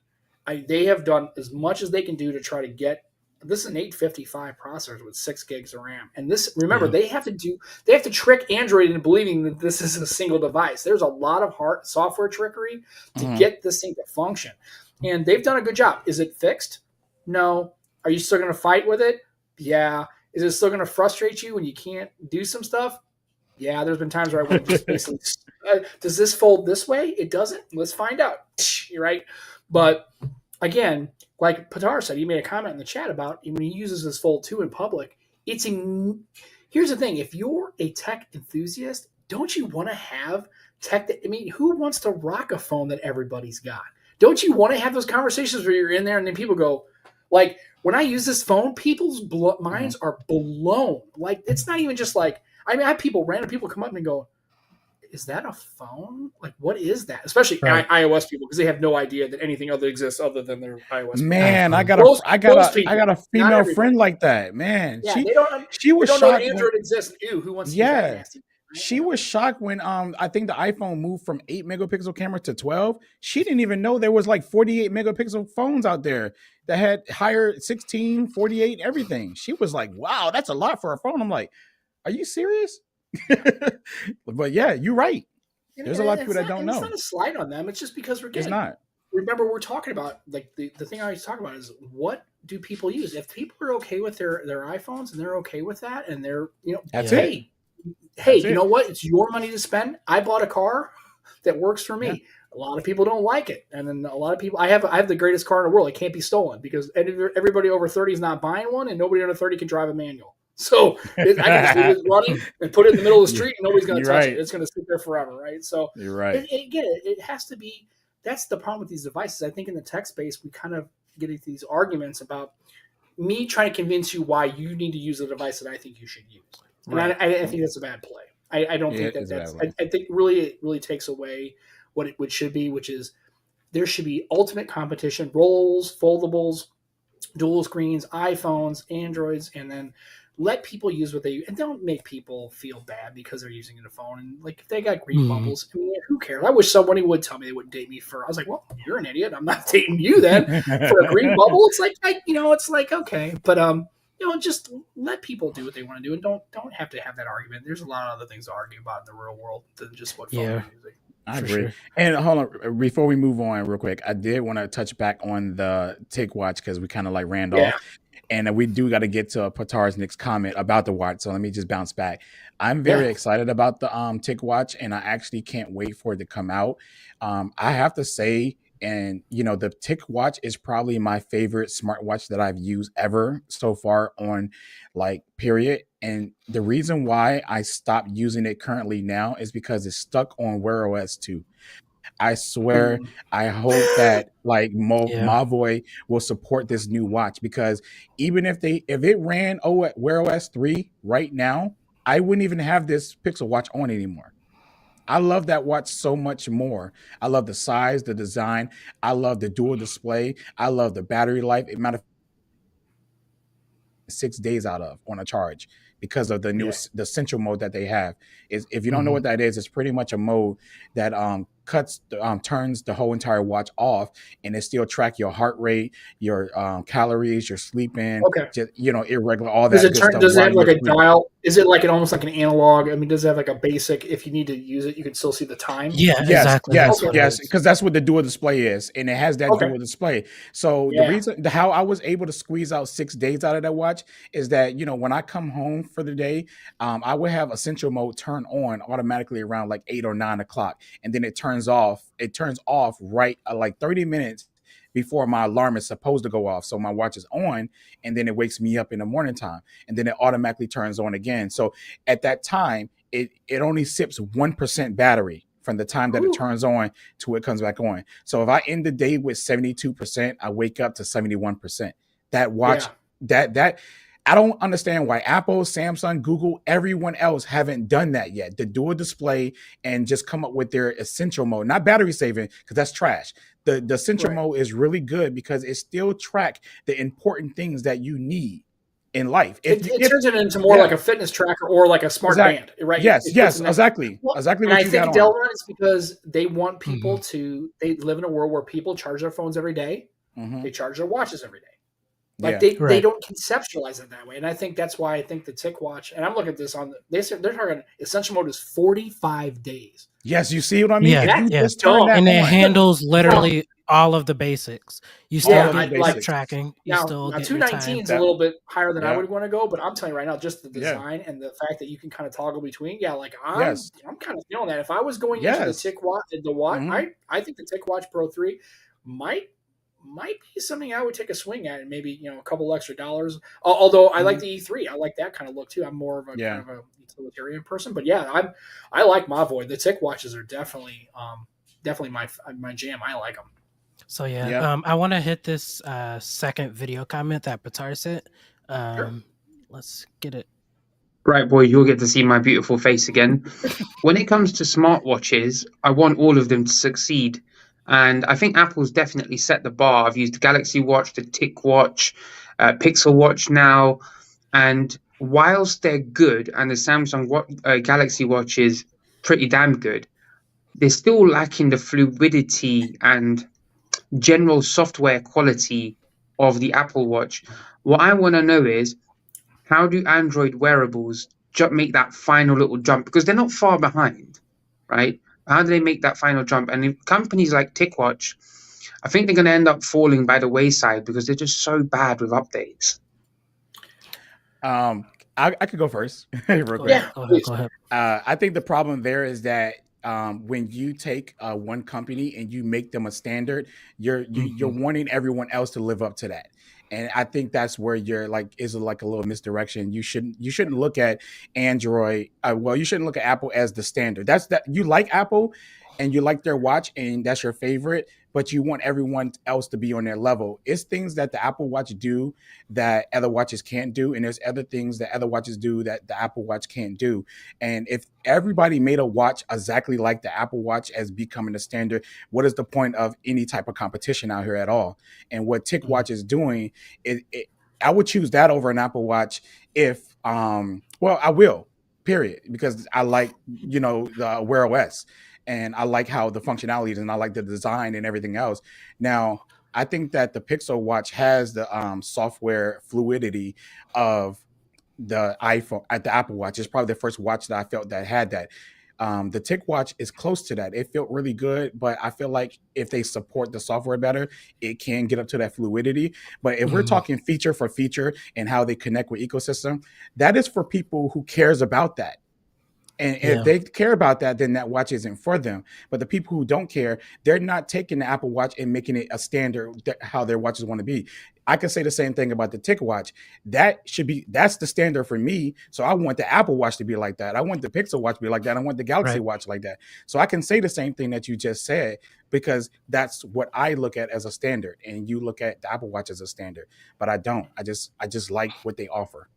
They have done as much as they can do to try to get. This is an 855 processor with 6 gigs of RAM, and this remember Yeah. they have to trick Android into believing that this is a single device. There's a lot of hard software trickery to mm-hmm. get this thing to function, and they've done a good job. Is it fixed? No. Are you still going to fight with it? Yeah. Is it still going to frustrate you when you can't do some stuff? Yeah, there's been times where I want to just basically, does this fold this way? It doesn't. Let's find out. You're right. But again, like Patar said, he made a comment in the chat about when he uses this Fold 2 in public. Here's the thing: if you're a tech enthusiast, don't you want to have tech? I mean, who wants to rock a phone that everybody's got? Don't you want to have those conversations where you're in there and then people go, like, when I use this phone, people's Mm-hmm. minds are blown. Like, it's not even just like I have random people come up and go, is that a phone? Like, what is that? Especially Right. iOS people, because they have no idea that anything other exists other than their iOS phone. Man, iPhone. Most people, I got a not female everybody. friend like that. Man, Yeah, they don't she they was don't know that shocked when Android exists. Ew, who wants to use that yeah. nasty? Right? She was shocked when I think the iPhone moved from 8 megapixel camera to 12. She didn't even know there was like 48 megapixel phones out there that had higher 16, 48, everything. She was like, wow, that's a lot for a phone. I'm like, are you serious? But yeah, you're right. There's a lot of people that don't It's know. not a slight on them. It's just because It's not. remember we're talking about like the thing I always talk about is what do people use? If people are okay with their iPhones and they're okay with that and they're That's Yeah. it. hey, That's you it. know what? It's your money to spend. I bought a car that works for me. Yeah. A lot of people don't like it, and then a lot of people. I have the greatest car in the world. It can't be stolen because everybody over 30 is not buying one, and nobody under 30 can drive a manual. So I can just leave it running and put it in the middle of the street, and nobody's going to You're touch it. right. It's going to sit there forever, right? So You're right. it has to be. That's the problem with these devices. I think in the tech space, we kind of get into these arguments about me trying to convince you why you need to use the device that I think you should use. And Right. I think that's a bad play. I don't think It is that's. bad. I think really it really takes away what it should be, which is there should be ultimate competition: rolls, foldables, dual screens, iPhones, Androids, and then let people use what they use. And don't make people feel bad because they're using a phone. And like if they got green Mhm. bubbles, I mean, who cares? I wish somebody would tell me they wouldn't date me for. I was like, well, you're an idiot. I'm not dating you then for a green bubble. It's like it's like okay, but just let people do what they want to do, and don't have to have that argument. There's a lot of other things to argue about in the real world than just what phone Yeah. you're using. I For agree. sure. And hold on, before we move on, real quick, I did want to touch back on the Tick Watch because we kind of like ran Yeah. off, and we do got to get to Patar's next comment about the watch. So let me just bounce back. I'm very Yeah. excited about the Tick Watch, and I actually can't wait for it to come out. I have to say, And the Tick Watch is probably my favorite smartwatch that I've used ever so far on, like, period. And the reason why I stopped using it currently now is because it's stuck on Wear OS 2. I swear, Hmm. I hope that, like, Yeah. Mavoy will support this new watch, because even if it ran Wear OS 3 right now, I wouldn't even have this Pixel Watch on anymore. I love that watch so much more. I love the size, the design. I love the dual display. I love the battery life. It matter 6 days out of on a charge because of Yeah. the essential mode that they have. Is, if you don't know Hmm. what that is, it's pretty much a mode that turns the whole entire watch off, and it still track your heart rate, your calories, your sleeping, Okay. just irregular, all Does that it good turn? stuff Does it while have like you're a asleep. dial? Is it like almost like an analog? I mean, does it have like a basic? If you need to use it, you can still see the time. Yeah, Yes, exactly. That's yes, Okay. what it yes, is. because that's what the dual display is, and it has that Okay. dual display. So Yeah. how I was able to squeeze out 6 days out of that watch is that, when I come home for the day, I would have essential mode turn on automatically around like 8 or 9 o'clock, and then it turns off. It turns off right, like 30 minutes before my alarm is supposed to go off. So my watch is on, and then it wakes me up in the morning time, and then it automatically turns on again. So at that time, it only sips 1% battery from the time that it Ooh. turns on to it comes back on. So if I end the day with 72%, I wake up to 71%. That watch, Yeah. that I don't understand why Apple, Samsung, Google, everyone else haven't done that yet. The dual display, and just come up with their essential mode, not battery saving, because that's trash. The essential Right. mode is really good because it still track the important things that you need in life. It If turns it into more like Yeah, a fitness tracker or like a smart exact, band, right? yes, It fits yes, in that. exactly, Well, exactly and what I you got think, on. Delron, it's because they want people Hmm. to. They live in a world where people charge their phones every day. Hmm. They charge their watches every day. Like Yeah. they Right. don't conceptualize it that way, and I think that's why I think the Tick Watch. And I'm looking at this on the. They're talking essential mode is 45 days. Yes, you see what I mean? Yeah, If That's you yeah. just turn dumb. that And it on, handles From literally all of the basics. You all still Yeah, of the I get like sleep basics. tracking. You now still now get your time. 219 is a That little bit higher than I Yeah, would want to go, but I'm telling you right now, just the yeah, design and the fact that you can kind of toggle between, yeah, like I'm yes, I'm kind of feeling that. If I was going into the yes. Tick Watch, the Watch, Hmm. I think the Tick Watch Pro 3 might might be something I would take a swing at, and maybe a couple extra dollars. Although I like Hmm. the E3, I like that kind of look too. I'm more of a kind Yeah, of a utilitarian person, but yeah, I like Mavoy. The Tick Watches are definitely my jam. I like them. So yeah, yep. I want to hit this second video comment that Patar sent. Sure. Um, let's get it. Right, boy, you'll get to see my beautiful face again. When it comes to smartwatches, I want all of them to succeed. And I think Apple's definitely set the bar. I've used the Galaxy Watch, the Tick Watch, Pixel Watch now. And whilst they're good, and the Galaxy Watch is pretty damn good, they're still lacking the fluidity and general software quality of the Apple Watch. What I want to know is, how do Android wearables make that final little jump? Because they're not far behind, right? How do they make that final jump? And if companies like TicWatch, I think they're going to end up falling by the wayside because they're just so bad with updates. Um, I could go first, real Go quick. ahead. Yeah, Go ahead. please. Go ahead. I think the problem there is that, when you take one company and you make them a standard, you're Hmm. wanting everyone else to live up to that. And I think that's where you're like is like a little misdirection. You shouldn't look at Android. Well, you shouldn't look at Apple as the standard. That's that you like Apple and you like their watch and that's your favorite, but you want everyone else to be on their level. It's things that the Apple Watch do that other watches can't do, and there's other things that other watches do that the Apple Watch can't do. And if everybody made a watch exactly like the Apple Watch as becoming the standard, what is the point of any type of competition out here at all? And what TicWatch is doing, I would choose that over an Apple Watch if, well, I will, period, because I like, the Wear OS and I like how the functionalities and I like the design and everything else. Now, I think that the Pixel Watch has the software fluidity of the iPhone at the Apple Watch. It's probably the first watch that I felt that had that. The Tick Watch is close to that. It felt really good, but I feel like if they support the software better, it can get up to that fluidity. But if we're Hmm. talking feature for feature and how they connect with ecosystem, that is for people who cares about that. And if Yeah. they care about that, then that watch isn't for them. But the people who don't care, they're not taking the Apple Watch and making it a standard how their watches want to be. I can say the same thing about the Tick Watch. That's the standard for me. So I want the Apple Watch to be like that. I want the Pixel Watch to be like that. I want the Galaxy Right. Watch like that. So I can say the same thing that you just said because that's what I look at as a standard, and you look at the Apple Watch as a standard. But I don't. I just like what they offer.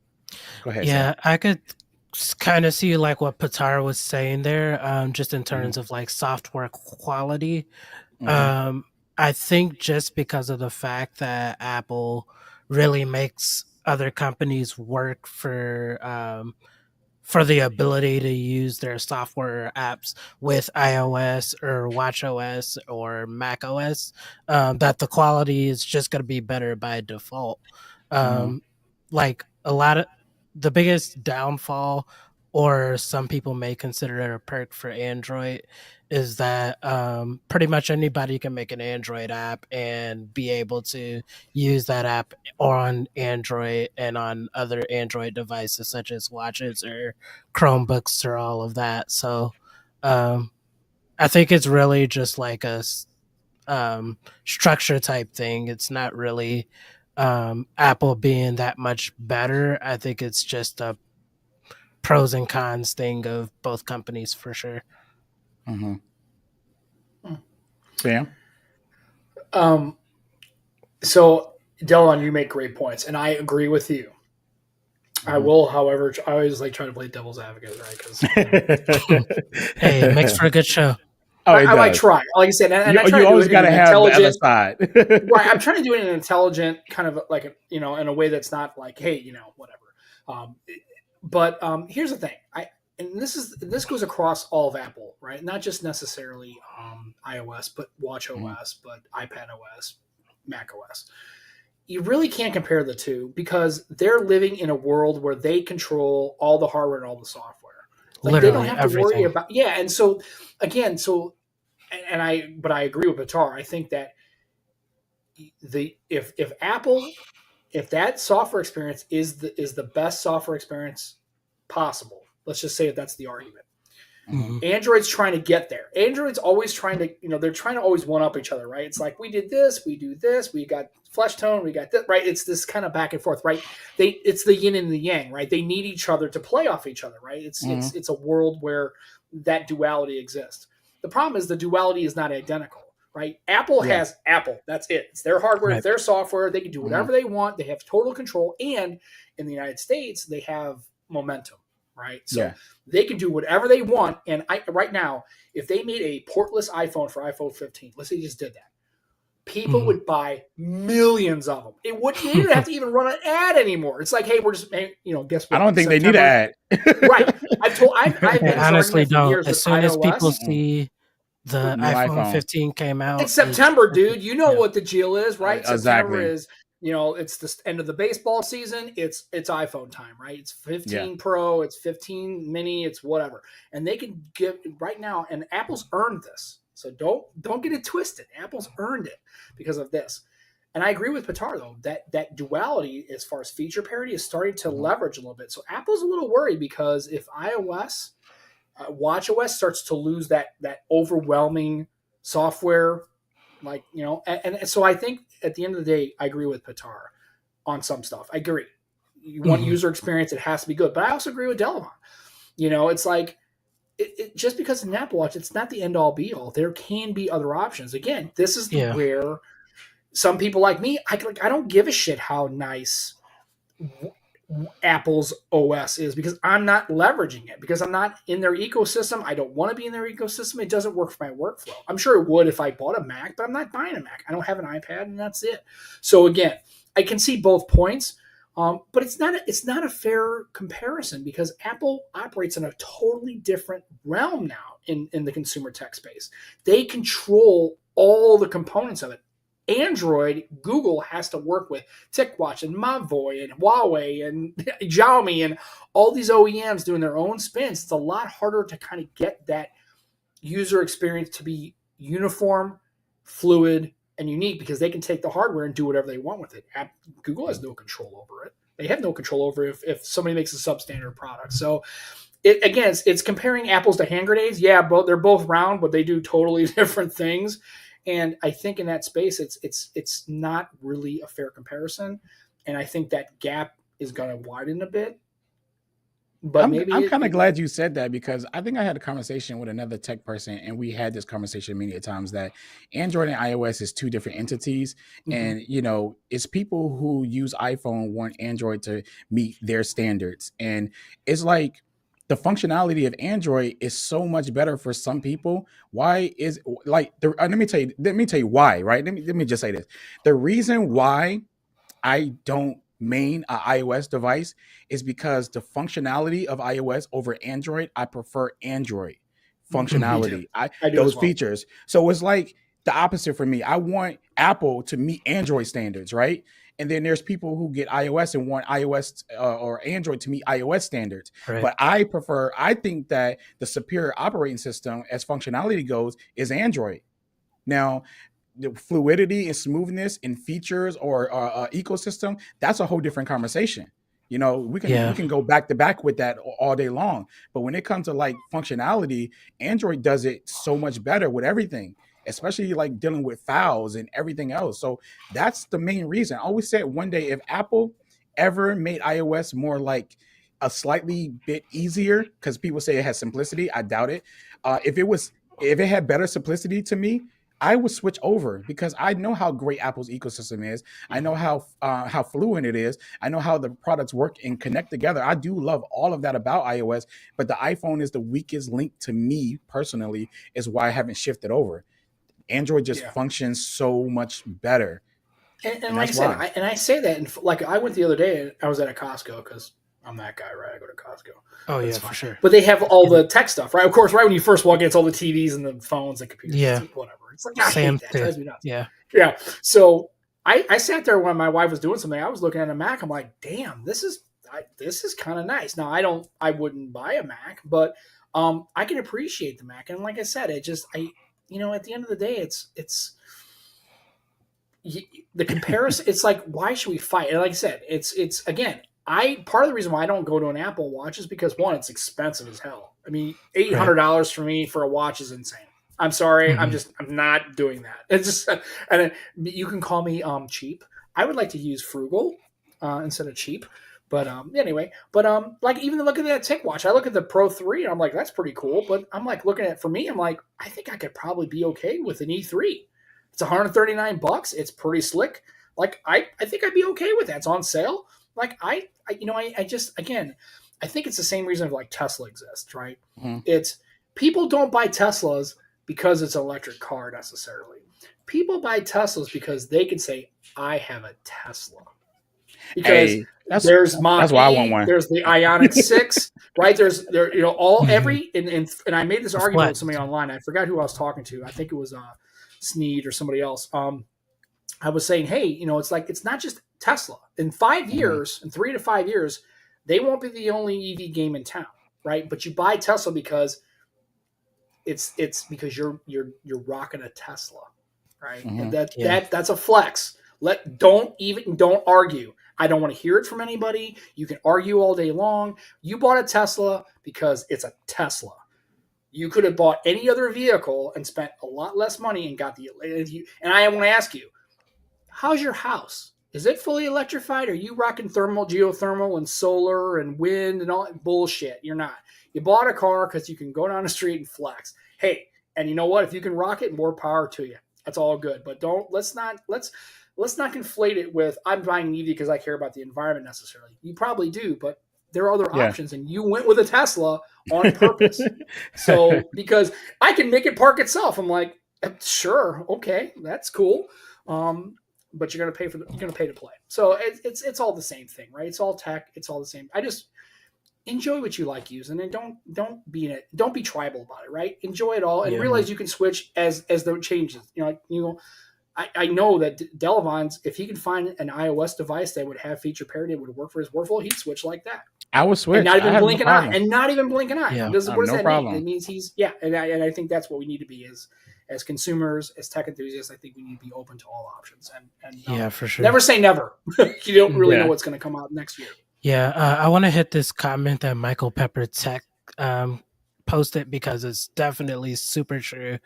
Go ahead, Sam. Yeah, I could kind of see like what Patar was saying there, just in Mm-hmm. terms of like software quality. Mm-hmm. Um, I think just because of the fact that Apple really makes other companies work for the ability to use their software apps with iOS or watchOS or macOS, that the quality is just going to be better by default. Mm-hmm. Um, like a lot of the biggest downfall, or some people may consider it a perk for Android, is that pretty much anybody can make an Android app and be able to use that app on Android and on other Android devices such as watches or Chromebooks or all of that. So um, I think it's really just like structure type thing. It's not really Apple being that much better. I think it's just a pros and cons thing of both companies for sure. Mm-hmm. Hmm. Sam. Um, so, Delon, you make great points, and I agree with you. I Mm-hmm. will, however, I always like trying to play devil's advocate, right? Because Hey, it makes for a good show. Oh, it I might does. try, like I said, and I try You to do always it in got to an have the other intelligent, side. right. I'm trying to do it in an intelligent kind of like in a way that's not like, hey, whatever. Um, but here's the thing, and this goes across all of Apple, right? Not just necessarily iOS, but watch Mhm. OS, but iPad OS, Mac OS. You really can't compare the two because they're living in a world where they control all the hardware and all the software. Like they don't Literally have to worry everything. about, yeah. And so again, but I agree with Batar. I think that if Apple, if that software experience is the best software experience possible, let's just say that that's the argument. Mhm. Mhm. Android's trying to get there. Android's always trying to, they're trying to always one up each other, right? It's like we did this, we do this, we got flesh tone, we got this, right? It's this kind of back and forth, right? It's the yin and the yang, right? They need each other to play off each other, right? Mhm. It's a world where that duality exists. The problem is the duality is not identical, right? Apple Yeah. has Apple. That's it. It's their hardware, it's Right. their software. They can do Mhm. whatever they want. They have total control, and in the United States, they have momentum, right? So Yeah. they can do whatever they want. And right now, if they made a portless iPhone for iPhone 15, let's say they just did that, people Mhm. would buy millions of them. It wouldn't. They didn't have to even run an ad anymore. It's like, hey, we're just, guess I what? don't think they need September, an right? ad. I've They made this honestly argument for don't. years As with soon as people iOS. Mm-mm. see the New iPhone iPhone. 15 came It's out, September, dude. You know yeah. what the deal is, right? September Exactly. is, it's the end of the baseball season. It's iPhone time, right? It's 15 Yeah. Pro, it's 15 Mini, it's whatever, and they can give right now. And Apple's earned this, so don't get it twisted. Apple's earned it because of this. And I agree with Pitar though that duality as far as feature parity is starting to Mhm. leverage a little bit. So Apple's a little worried because if iOS, WatchOS starts to lose that overwhelming software, like and so I think at the end of the day, I agree with Pitar on some stuff. I agree. You want Mhm. user experience, it has to be good, but I also agree with Delavan. It's like just because it's an Apple Watch, it's not the end all be all. There can be other options. Again, this is Yeah. where some people like me, I don't give a shit how nice Apple's OS is because I'm not leveraging it because I'm not in their ecosystem. I don't want to be in their ecosystem. It doesn't work for my workflow. I'm sure it would if I bought a Mac, but I'm not buying a Mac. I don't have an iPad, and that's it. So again, I can see both points, but it's not a fair comparison because Apple operates in a totally different realm now in the consumer tech space. They control all the components of it. Android, Google has to work with TicWatch and Mavoy and Huawei and Xiaomi and all these OEMs doing their own spins. It's a lot harder to kind of get that user experience to be uniform, fluid, and unique because they can take the hardware and do whatever they want with it. Google has no control over it. They have no control over if somebody makes a substandard product. So it's comparing apples to hand grenades. Yeah, they're both round, but they do totally different things. And I think in that space, it's not really a fair comparison. And I think that gap is going to widen a bit. But I'm kind of glad you said that, because I think I had a conversation with another tech person, and we had this conversation many times that Android and iOS is two different entities. And it's people who use iPhone want Android to meet their standards, and it's like the functionality of Android is so much better for some people. Why is like let me tell you why, right? Let me just say this. The reason why I don't main a iOS device is because the functionality of iOS over Android, I prefer Android Me too. functionality. I do Those as well. features. So it's like the opposite for me. I want Apple to meet Android standards, right? And then there's people who get iOS and want iOS or Android to meet iOS standards. Right. But I think that the superior operating system as functionality goes is Android. Now, the fluidity and smoothness and features or ecosystem, that's a whole different conversation. We can go back to back with that all day long. But when it comes to like functionality, Android does it so much better with everything, especially like dealing with files and everything else. So that's the main reason. I always said one day, if Apple ever made iOS more like a slightly bit easier, because people say it has simplicity, I doubt it. If it had better simplicity to me, I would switch over, because I know how great Apple's ecosystem is. I know how fluent it is. I know how the products work and connect together. I do love all of that about iOS, but the iPhone is the weakest link to me personally, is why I haven't shifted over. Android just functions so much better, and like I said, I say that, and like I went the other day, and I was at a Costco because I'm that guy, right? I go to Costco. Oh yeah, for sure. But they have all the tech stuff, right? Of course, right when you first walk in, it's all the TVs and the phones and computers. Yeah, whatever. It's like I hate that. It drives me nuts. Yeah. So I sat there when my wife was doing something. I was looking at a Mac. I'm like, damn, this is kind of nice. Now I wouldn't buy a Mac, but I can appreciate the Mac. And like I said, at the end of the day, it's the comparison. It's like, why should we fight? And like I said, it's again. Part of the reason why I don't go to an Apple Watch is because, one, it's expensive as hell. I mean, $800 for me for a watch is insane. I'm sorry, I'm not doing that. It's just, and you can call me cheap. I would like to use frugal instead of cheap. But anyway, like even look at that Tick watch. I look at the Pro 3 and I'm like, that's pretty cool. But I'm like looking at it, for me, I'm like, I think I could probably be okay with an E3. It's $139. It's pretty slick. Like I think I'd be okay with that. It's on sale. Like I just, again, I think it's the same reason like Tesla exists, right? Mhm. It's people don't buy Teslas because it's an electric car necessarily. People buy Teslas because they can say, I have a Tesla. Because there's that's why I want one. There's the Ioniq 6, right? There's and I made this argument with somebody online. I forgot who I was talking to. I think it was Sneed or somebody else. I was saying, hey, it's like, it's not just Tesla. In 5 years, in 3 to 5 years, they won't be the only EV game in town, right? But you buy Tesla because it's because you're rocking a Tesla, right? And that's a flex. Don't argue. I don't want to hear it from anybody. You can argue all day long. You bought a Tesla because it's a Tesla. You could have bought any other vehicle and spent a lot less money and got the. And I want to ask you, how's your house? Is it fully electrified? Are you rocking thermal, geothermal, and solar and wind and all that bullshit? You're not. You bought a car because you can go down the street and flex. Hey, and you know what? If you can rock it, more power to you. That's all good. But let's not conflate it with I'm buying an EV because I care about the environment necessarily. You probably do, but there are other options, and you went with a Tesla on purpose. So because I can make it park itself, I'm like, sure, okay, that's cool. But you're gonna pay to play. So it's all the same thing, right? It's all tech. It's all the same. I just enjoy what you like using, and don't be tribal about it, right? Enjoy it all, and realize you can switch as the changes. I know that Delavon's, if he could find an iOS device that would have feature parity, that would work for his workflow, he'd switch like that. I would switch. And not even blink an eye. And not even blink an eye. Yeah. What does that problem. mean? It means and I think that's what we need to be as consumers, as tech enthusiasts. I think we need to be open to all options. And for sure. Never say never. You don't really know what's going to come out next year. Yeah, I want to hit this comment that Michael Pepper Tech post it because it's definitely super true.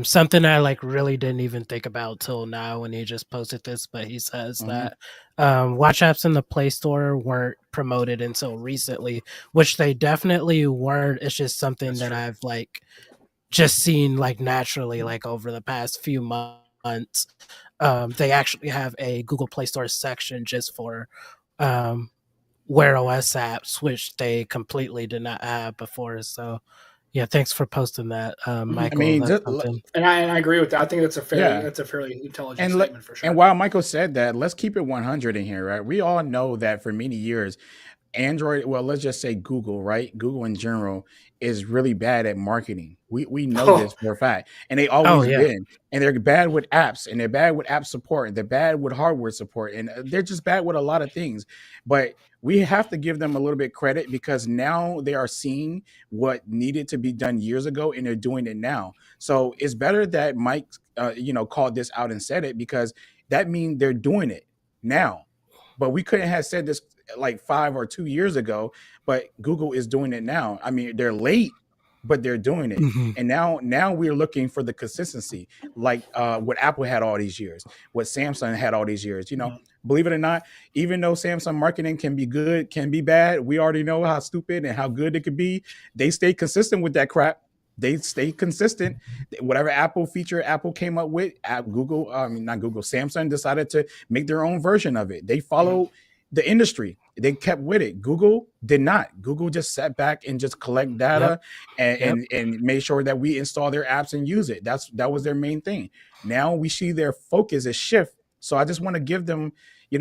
Something I like really didn't even think about till now when he just posted this, but he says Mm-hmm. that watch apps in the Play Store weren't promoted until recently, which they definitely weren't. It's just something That's that true. I've like just seen like naturally like over the past few months. They actually have a Google Play Store section just for um, Wear OS apps, which they completely did not have before. So, yeah, thanks for posting that, Mm-hmm. I Michael. mean, That's just something. And I agree with that. I think yeah. that's a fairly intelligent And le- statement for and sure. while Michael said that, let's keep it 100 in here, right? We all know that for many years, Android, well, let's just say Google, right? Google in general is really bad at marketing. We know this Oh, for a fact, and they Oh always yeah. been. And they're bad with apps, and they're bad with app support. They're bad with hardware support, and they're just bad with a lot of things. But we have to give them a little bit credit because now they are seeing what needed to be done years ago, and they're doing it now. So it's better that Mike, called this out and said it because that means they're doing it now. But we couldn't have said this like 5 or 2 years ago, but Google is doing it now. I mean, they're late, but they're doing it. Hmm. And now we're looking for the consistency, like what Apple had all these years, what Samsung had all these years. yeah. Believe it or not, even though Samsung marketing can be good, can be bad, we already know how stupid and how good it could be. They stay consistent with that crap. They stay consistent. Whatever Apple feature Apple came up with, Google, I mean not Google, Samsung decided to make their own version of it. They Yeah. followed the industry. They kept with it. Google did not. Google just sat back and just collect Yep. data and Yep. made sure that we install their apps and use it. That was their main thing. Now we see their focus is shift. So I just want to give them,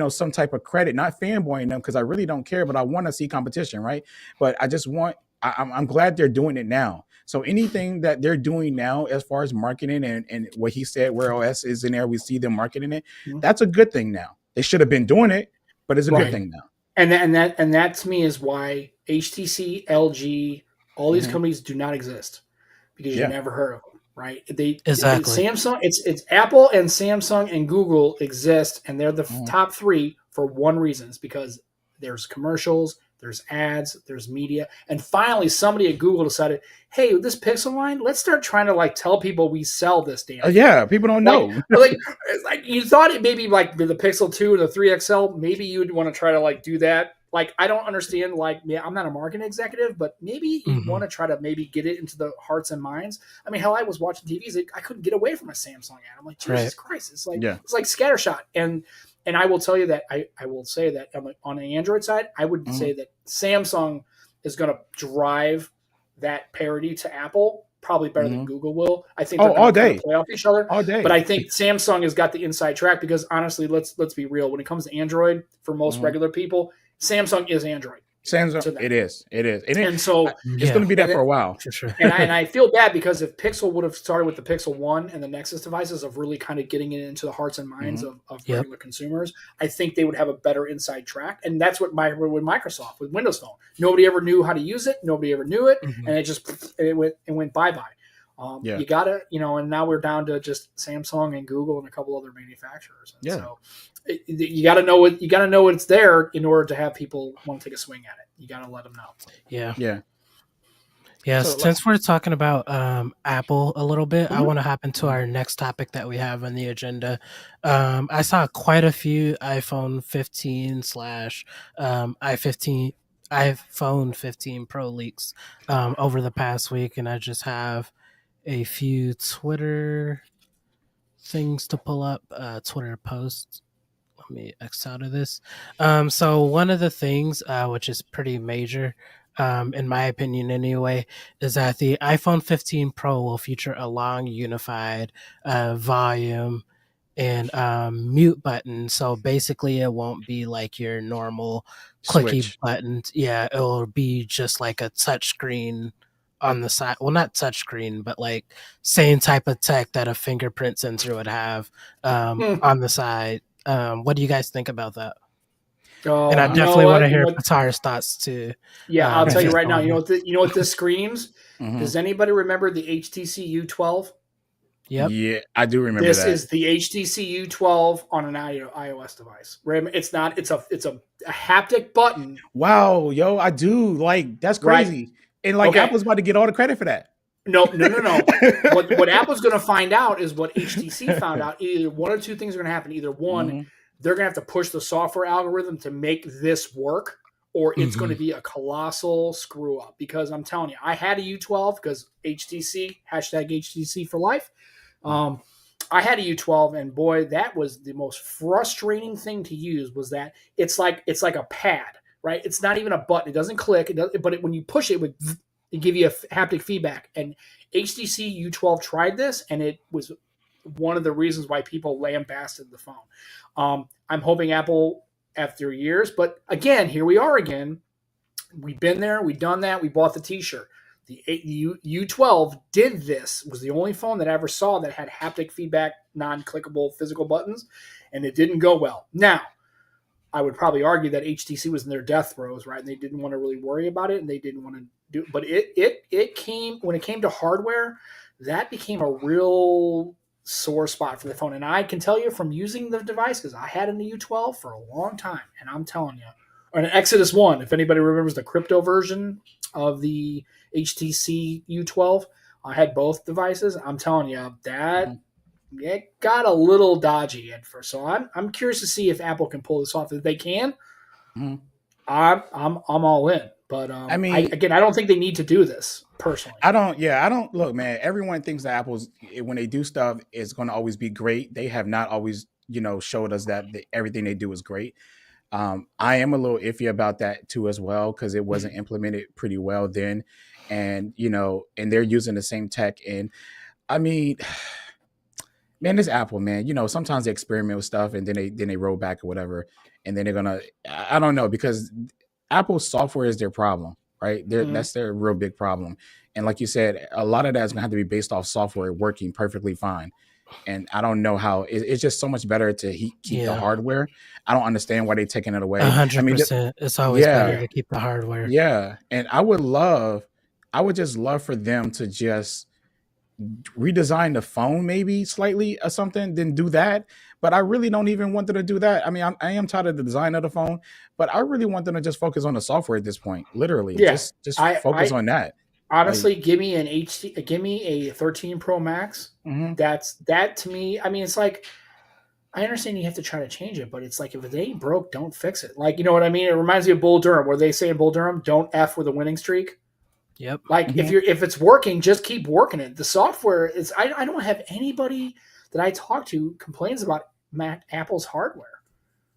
some type of credit, not fanboying them because I really don't care, but I want to see competition, right? But I just want. I'm glad they're doing it now. So anything that they're doing now, as far as marketing and what he said, where OS is in there, we see them marketing it. Mhm. That's a good thing now. They should have been doing it, but it's a good Right. thing now. And that to me is why HTC, LG, all these Hmm. companies do not exist because you Yeah. never heard of them, right? Exactly. Samsung, it's Apple and Samsung and Google exist, and they're the Mhm. top three for one reason. It's because there's commercials, there's ads, there's media, and finally somebody at Google decided, hey, with this Pixel line, let's start trying to like tell people we sell this damn thing. Yeah, people don't Like, know. like you thought it maybe like the Pixel 2 and the 3XL, maybe you'd want to try to like do that. Like, I don't understand, like, yeah, I'm not a marketing executive, but maybe you'd Hmm. want to try to maybe get it into the hearts and minds. I mean, hell, I was watching TVs, I couldn't get away from a Samsung ad. I'm like, Right. Jesus Christ, Yeah. it's like scattershot. And I will tell you that I will say that on the Android side, I would Mhm. say that Samsung is going to drive that parity to Apple probably better than Mhm. Google will. I think Oh, they're all going to kind of day, play off each other. all But day. I think Samsung has got the inside track because honestly, let's be real. When it comes to Android, for most Mhm. regular people, Samsung is Android Samsung, to them. it is, and And so it's going Yeah, to be that and for it, a while. for sure. and I feel bad because if Pixel would have started with the Pixel 1 and the Nexus devices of really kind of getting it into the hearts and minds Hmm. of Yep. regular consumers, I think they would have a better inside track. And that's what with Microsoft, with Windows Phone. Nobody ever knew how to use it. Nobody ever knew it. Hmm. And it went bye-bye. Yeah, You gotta, and now we're down to just Samsung and Google and a couple other manufacturers. And yeah. so you got to know what it's there in order to have people want to take a swing at it. You got to let them know. Yeah. Yeah. Yes, So, since we're talking about Apple a little bit, I mhm. want to hop into our next topic that we have on the agenda. I saw quite a few iPhone 15 slash i15 iPhone 15 Pro leaks over the past week, and I just have a few Twitter things to pull up, Twitter posts. Let me X out of this. So one of the things, which is pretty major, in my opinion anyway, is that the iPhone 15 Pro will feature a long unified volume and mute button. So basically, it won't be like your normal clicky Switch. buttons. Yeah, it will be just like a touch screen on the side. Well, not touch screen, but like same type of tech that a fingerprint sensor would have Hmm. on the side. What do you guys think about that? And Oh, I you know definitely want what? to You know hear what? Patar's thoughts too, Yeah, I'll if tell you he's right still now. on here. You know what this screams? Hmm. Does anybody remember the HTC U12? Yep. Yeah, I do remember This that. is the HTC U12 on an iOS device. It's not. It's a haptic button, Wow, yo, I do like that's right? crazy. And like Okay. Apple's about to get all the credit for that. No. What Apple's going to find out is what HTC found out. Either one or two things are going to happen. Either one, Mm-hmm. they're going to have to push the software algorithm to make this work, or it's going to be a colossal screw up. Because I'm telling you, I had a U12 because HTC, hashtag HTC for life. I had a U12, and boy, that was the most frustrating thing to use. Was that it's like a pad, right? It's not even a button. It doesn't click. But when you push it, it give you a haptic feedback. And HTC U12 tried this, and it was one of the reasons why people lambasted the phone. I'm hoping Apple, after years, but again, here we are again. We've been there, we've done that, we bought the T-shirt. The U12 did this. Was the only phone that I ever saw that had haptic feedback, non-clickable physical buttons, and it didn't go well. Now, I would probably argue that HTC was in their death throes, right? And they didn't want to really worry about it, and they didn't want to do. But it came when it came to hardware, that became a real sore spot for the phone. And I can tell you from using the device, because I had an U12 for a long time, and I'm telling you, or an Exodus One, if anybody remembers the crypto version of the HTC U12, I had both devices. I'm telling you that it got a little dodgy at first. So I'm curious to see if Apple can pull this off. If they can, Mm-hmm. I'm all in. But I mean, I don't think they need to do this personally. I don't look, man. Everyone thinks that Apple's when they do stuff is going to always be great. They have not always, showed us that everything they do is great. I am a little iffy about that too as well because it wasn't implemented pretty well then, and and they're using the same tech. And I mean, man, this Apple, man, sometimes they experiment with stuff and then they roll back or whatever, and then they're gonna, I don't know, because Apple's software is their problem, right? That's their real big problem. And like you said, a lot of that is gonna have to be based off software working perfectly fine. And I don't know how it's just so much better to keep the hardware. I don't understand why they're taking it away. I mean, 100%. It's always better yeah, to keep the hardware. yeah. And I would just love for them to just redesign the phone maybe slightly or something, then do that. But I really don't even want them to do that. I mean, I am tired of the design of the phone, but I really want them to just focus on the software at this point. Literally, Yeah, just focus on that. Honestly, give me give me a 13 Pro Max. Mm-hmm. That to me. I mean, it's like I understand you have to try to change it, but it's like if it ain't broke, don't fix it. Like, you know what I mean? It reminds me of Bull Durham, where they say in Bull Durham, "Don't f with a winning streak." Yep. Like if it's working, just keep working it. The software is. I don't have anybody that I talk to complains about Apple's hardware.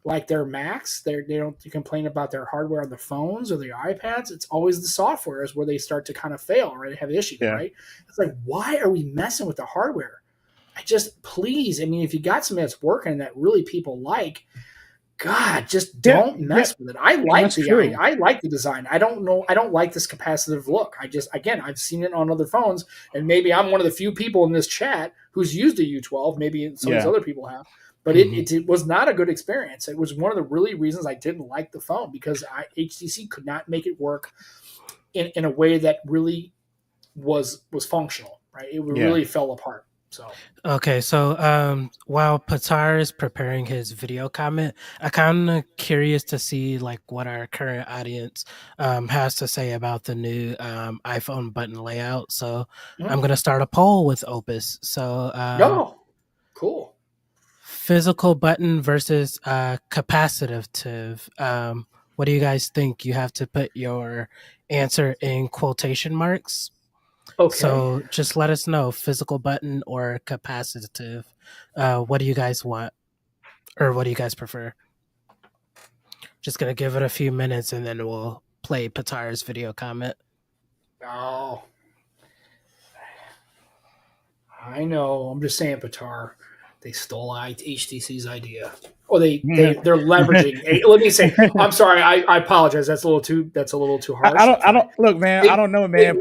Like their Macs, they don't complain about their hardware on the phones or their iPads. It's always the software is where they start to kind of fail, right? Have issues, right? It's like, why are we messing with the hardware? Please. I mean, if you got something that's working that really people like, God, just don't mess with it. I like the design. I don't know. I don't like this capacitive look. I've seen it on other phones, and maybe I'm one of the few people in this chat who's used a U12. Maybe some of these other people have, but it was not a good experience. It was one of the really reasons I didn't like the phone because HTC could not make it work in a way that really was functional. Right? It really fell apart. So okay, so while Patar is preparing his video comment, I'm kind of curious to see like what our current audience has to say about the new iPhone button layout. So I'm gonna start a poll with Opus. So cool. Physical button versus capacitive. What do you guys think? You have to put your answer in quotation marks. Okay. So just let us know, physical button or capacitive. What do you guys want? Or what do you guys prefer? Just going to give it a few minutes and then we'll play Patar's video comment. Oh. I know. I'm just saying, Patar. They stole HTC's idea. Or they're leveraging. Let me say, I'm sorry. I apologize. That's a little too harsh. I don't look, man. I don't know, man.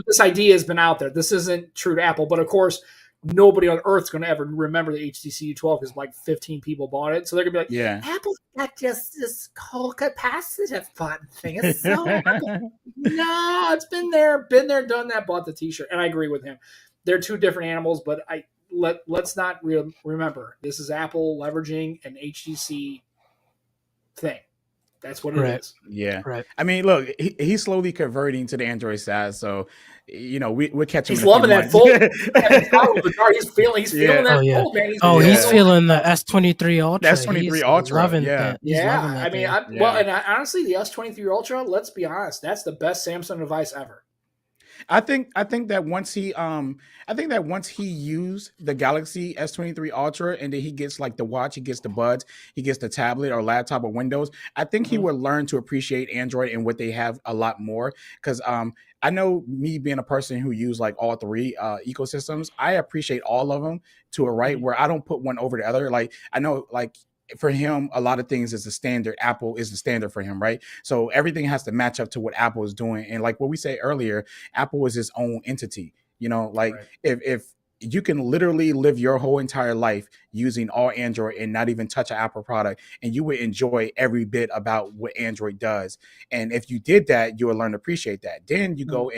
This idea has been out there. This isn't true to Apple, but of course, nobody on Earth's going to ever remember the HTC U12 because like 15 people bought it. So they're going to be like, Apple's got just this whole capacitive button thing. It's so no, it's been there, done that. Bought the T-shirt, and I agree with him. They're two different animals, but let's not remember this is Apple leveraging an HTC thing. That's what it Right. is. Yeah. Right. I mean, look, he's slowly converting to the Android side, so we'll catch him He's in a few loving that months. fold. That power of the car. He's feeling Yeah. that Oh yeah. fold, man. He's Oh, feeling he's Yeah. those feeling the handhelds. S23 That's Ultra. 23 He's Ultra. loving Yeah. that. He's loving Yeah, I that mean, thing. Yeah. honestly, the S23 Ultra. Let's be honest, that's the best Samsung device ever. I think that once he used the Galaxy S23 Ultra and then he gets like the watch, he gets the buds, he gets the tablet or laptop or Windows, I think he Mhm. would learn to appreciate Android and what they have a lot more. Because I know me being a person who use like all three ecosystems, I appreciate all of them to a right Mhm. where I don't put one over the other. Like I know like for him, a lot of things is the standard. Apple is the standard for him, right? So everything has to match up to what Apple is doing. And like what we say earlier, Apple is its own entity. Like Right. if you can literally live your whole entire life using all Android and not even touch an Apple product, and you would enjoy every bit about what Android does. And if you did that, you would learn to appreciate that. Then you Mhm. go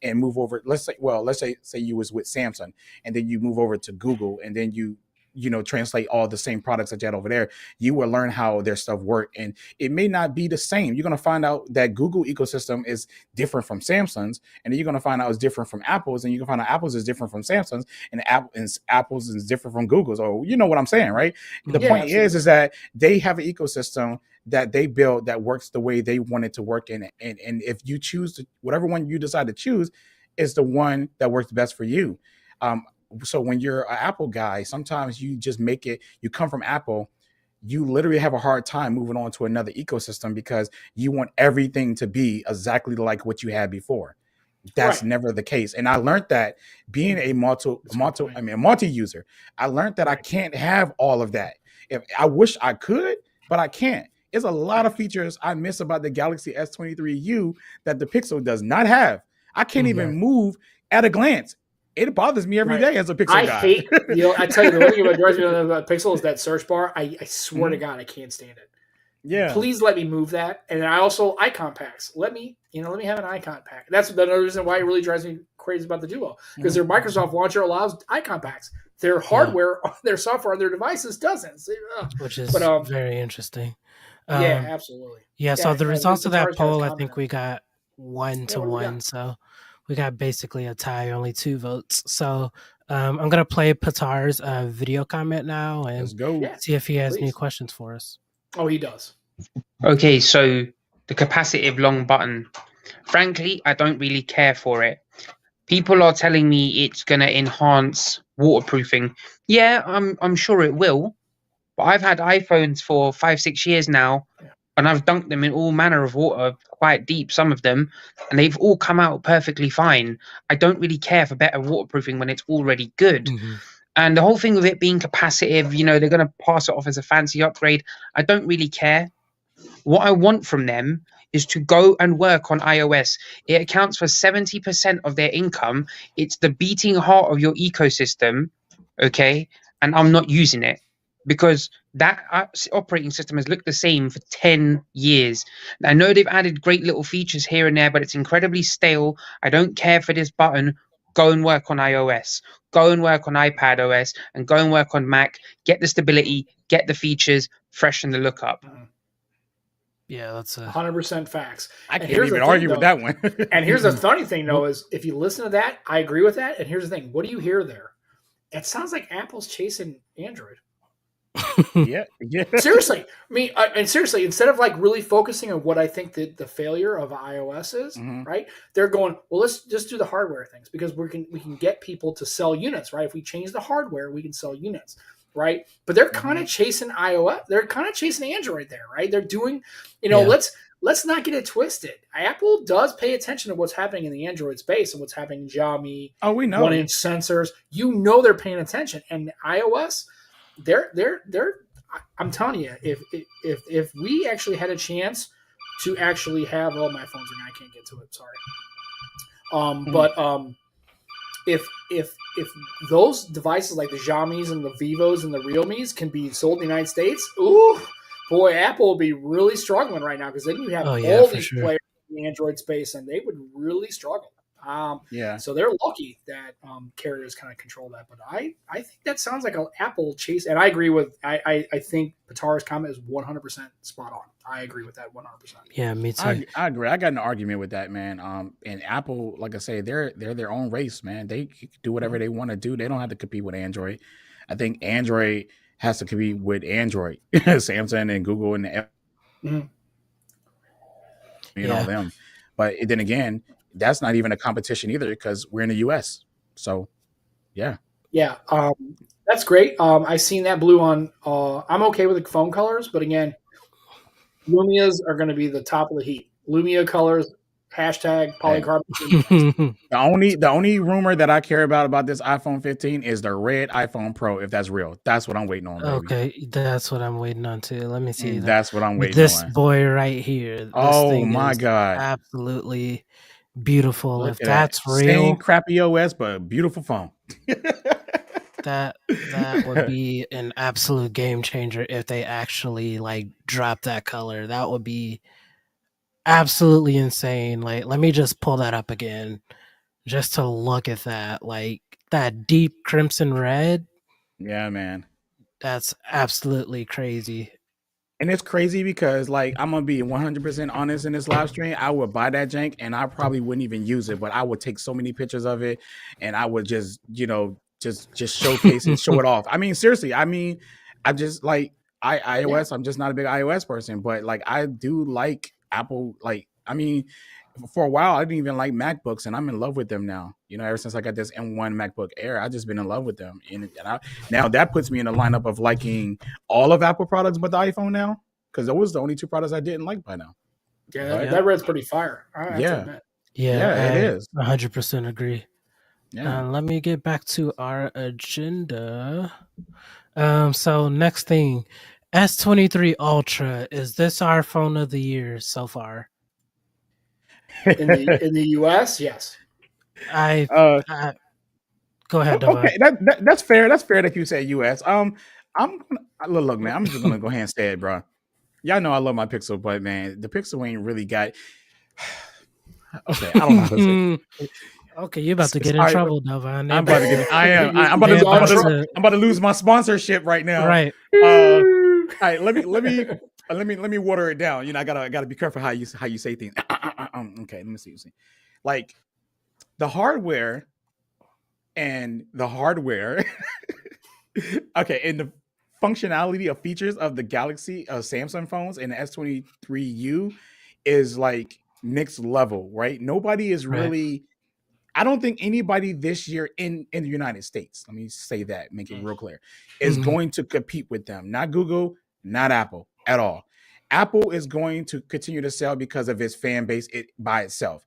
and move over. Let's say you was with Samsung, and then you move over to Google, and then you translate all the same products that you had over there. You will learn how their stuff work, and it may not be the same. You're going to find out that Google ecosystem is different from Samsung's, and then you're going to find out it's different from Apple's, and you can find out Apple's is different from Samsung's, and Apple's is different from Google's. Or you know what I'm saying, right? The Mhm. Yeah, point absolutely. is that they have an ecosystem that they build that works the way they want it to work in it. And if you choose whatever one you decide to choose is the one that works best for you. Um, so when you're an Apple guy, sometimes you just you come from Apple, you literally have a hard time moving on to another ecosystem because you want everything to be exactly like what you had before. That's Right. never the case. And I learned that being a That's a good point. multi-user, I learned that I Right. can't have all of that. If I wish I could, but I can't. There's a lot of features I miss about the Galaxy S23U that the Pixel does not have. I can't even Right. move at a glance. It bothers me every Right. day as a Pixel I guy. hate I tell you, the one thing about drives me about Pixel is that search bar. I swear to Mhm. God, I can't stand it. Yeah. Please let me move that. And I also icon packs. Let me have an icon pack. That's another reason why it really drives me crazy about the Duo, because Mhm. their Microsoft launcher allows icon packs. Their Yeah. hardware, their software on their devices doesn't. So, Which but is very interesting. yeah, Um, absolutely. yeah. So Yeah, the results of that Guitar's got his poll, I comment think in. we got one Yeah, to what do we one. got? So we got basically a tie, only 2 votes. So I'm gonna play Patar's video comment now Let's and go. Yeah, see if he has any please. questions for us. Oh, he does. Okay, so the capacitive long button. Frankly, I don't really care for it. People are telling me it's gonna enhance waterproofing. Yeah, I'm sure it will. But I've had iPhones for 5, 6 years now, Yeah. and I've dunked them in all manner of water, quite deep, some of them, and they've all come out perfectly fine. I don't really care for better waterproofing when it's already good. Mm-hmm. And the whole thing with it being capacitive, they're going to pass it off as a fancy upgrade. I don't really care. What I want from them is to go and work on iOS. It accounts for 70% of their income. It's the beating heart of your ecosystem, okay? And I'm not using it because that operating system has looked the same for 10 years. I know they've added great little features here and there, but it's incredibly stale. I don't care for this button. Go and work on iOS. Go and work on iPad OS and go and work on Mac. Get the stability, get the features, freshen the look up. Yeah, that's a 100% facts. I And can't here's the even thing, argue with though. that one. And here's the funny thing, though, Nope. is if you listen to that, I agree with that. And here's the thing: what do you hear there? It sounds like Apple's chasing Android. Yeah. Seriously, I mean, and seriously, instead of like really focusing on what I think the failure of iOS is, Mhm. right? They're going, well, let's just do the hardware things because we can get people to sell units, right? If we change the hardware, we can sell units, right? But they're kind of chasing iOS. They're kind of chasing Android there, right? They're doing, Yeah. let's not get it twisted. Apple does pay attention to what's happening in the Android space and what's happening in Xiaomi, Oh, we know. 1-inch sensors. They're paying attention, and iOS, they're I'm telling you, if we actually had a chance to actually have, oh, my phone's ringing, I can't get to it, sorry. But if those devices like the Xiaomi's and the Vivos and the Realme's can be sold in the United States, ooh, boy, Apple will be really struggling right now because then you have Oh, yeah, all for these sure. players in the Android space and they would really struggle. Yeah. So they're lucky that carriers kind of control that. But I think that sounds like an Apple chase, and I agree with I think Patara's comment is 100% spot on. I agree with that 100%. Yeah, me too. I agree. I got an argument with that, man. And Apple, like I say, they're their own race, man. They can do whatever they want to do. They don't have to compete with Android. I think Android has to compete with Android, Samsung and Google and Mhm. all Yeah, them. But then again, that's not even a competition either because we're in the U.S. So yeah, Yeah, that's great. I seen that blue on. I'm okay with the phone colors, but again, Lumias are going to be the top of the heap. Lumia colors, hashtag hey, polycarbonate Lumias. the only rumor that I care about this iPhone 15 is the red iPhone Pro. If that's real, that's what I'm waiting on, baby. okay, that's what I'm waiting on too. Let me see And that. that's what I'm waiting This on. boy right here. This Oh thing my is god. absolutely beautiful. Look If at that. that's Same real, crappy OS, but beautiful phone. that that would be an absolute game changer if they actually like drop that color. That would be absolutely insane. Like, let me just pull that up again just to look at that. Like that deep crimson red. Yeah, man. That's absolutely crazy. And it's crazy because, like, I'm gonna be 100% honest in this live stream. I would buy that jank, and I probably wouldn't even use it, but I would take so many pictures of it, and I would just, just showcase it, show it off. I mean, seriously. I mean, I just like Yeah, iOS. I'm just not a big iOS person, but like, I do like Apple. Like, I mean, for a while, I didn't even like MacBooks, and I'm in love with them now. Ever since I got this M1 MacBook Air, I just been in love with them, now that puts me in the lineup of liking all of Apple products but the iPhone now, because those are the only two products I didn't like by now. yeah, that, But Yep. that red's pretty fire. I have to yeah, admit. Yeah, yeah, it I is. 100% agree. Yeah. Let me get back to our agenda. So next thing, S23 Ultra. Is this our phone of the year so far? In the U.S., yes. I, uh, I go ahead, Devon. okay, that's fair. That's fair that you say US. I'm gonna look, man. I'm just gonna go ahead and say it, bro. Y'all know I love my Pixel, but man, the Pixel ain't really got. Okay, I don't know how to say. Okay, you're about to get in Sorry, trouble, Devon. They I'm about about to get. to I am. I'm about they to. He's I'm on about about to. Trump. to I'm about to lose my sponsorship right now. right. All right, let me water it down. I gotta be careful how you say things. Okay, let me see. Like the hardware and the hardware. Okay, and the functionality of features of the Galaxy Samsung phones and the S23U is like next level, right? Nobody is Right. really. I don't think anybody this year in the United States, let me say that, make it Mm. real clear, is Mhm. going to compete with them. Not Google, not Apple at all. Apple is going to continue to sell because of its fan base by itself.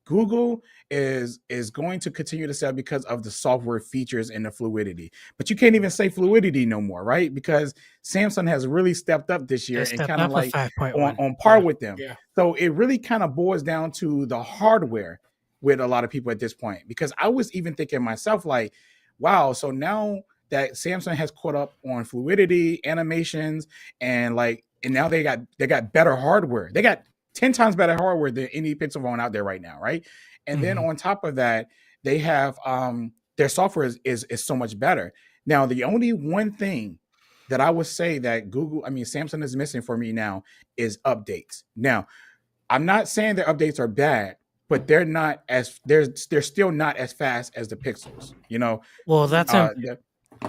Google is going to continue to sell because of the software features and the fluidity. But you can't even say fluidity no more, right? Because Samsung has really stepped up this They year and stepped kind of up with like 5.1. on par Yeah, with them. yeah, So it really kind of boils down to the hardware with a lot of people at this point, because I was even thinking myself like, wow, so now that Samsung has caught up on fluidity, animations, and now they got better hardware. They got 10 times better hardware than any Pixel phone out there right now, right? And then Mhm. on top of that, they have their software is so much better. Now, the only one thing that I would say that Samsung is missing for me now is updates. Now, I'm not saying their updates are bad, but they're still not as fast as the Pixels. Well, that's Uh, the,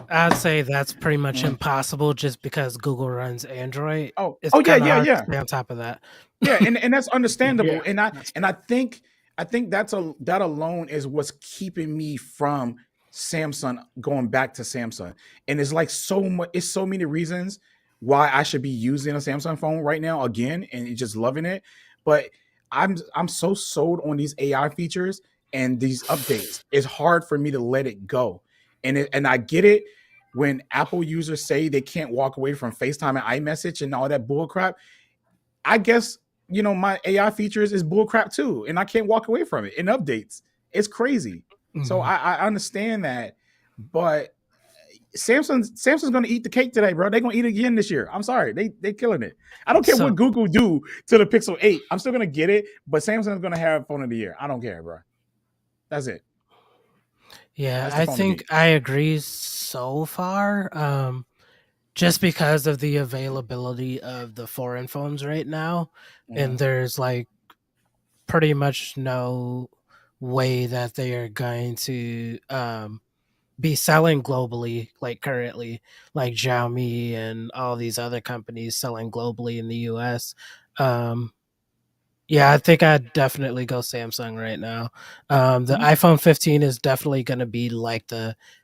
I'd say that's pretty much mhm. impossible just because Google runs Android. It's Oh yeah, kind of yeah, hard to yeah. stay on top of that. Yeah, and that's understandable. yeah. And I That's and fair. I think that alone is what's keeping me from Samsung going back to Samsung. And it's like so much. It's so many reasons why I should be using a Samsung phone right now again and just loving it. But I'm so sold on these AI features and these updates. It's hard for me to let it go. And I get it when Apple users say they can't walk away from FaceTime and iMessage and all that bull crap. I guess my AI features is bullcrap too, and I can't walk away from it in updates. It's crazy. So Mhm. I understand that, but Samsung's gonna eat the cake today, bro. They're gonna eat it again this year. I'm sorry, they killing it. I don't care what So, Google do to the Pixel 8. I'm still gonna get it, but Samsung's gonna have phone of the year. I don't care, bro. That's it. Yeah, That's the I phone to think beat. I agree so far. Just because of the availability of the foreign phones right now, Hmm. and there's like pretty much no way that they are going to be selling globally like currently, like Xiaomi and all these other companies selling globally in the US. Um, yeah, I think I'd definitely go Samsung right now. The Mhm. iPhone 15 is definitely going to be like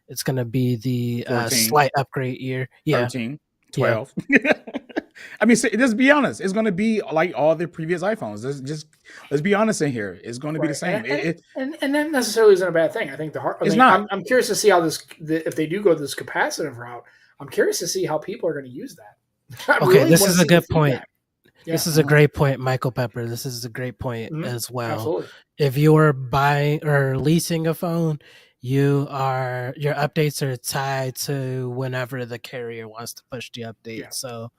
it's going to be the 14, slight upgrade year. Yeah, 13, yeah. 12. I mean, just be honest. It's going to be like all the previous iPhones. Let's be honest in here. It's going to be the Right, same. and that necessarily isn't a bad thing. I think I It's mean, not. I'm curious to see how if they do go this capacitive route. I'm curious to see how people are going to use that. I Okay, really this want to is a see the good point. feedback. Yeah, This is a Mhm. great point, Michael Pepper. This is a great point as well. absolutely. If you're buying or leasing a phone, your updates are tied to whenever the carrier wants to push the update. Yeah, So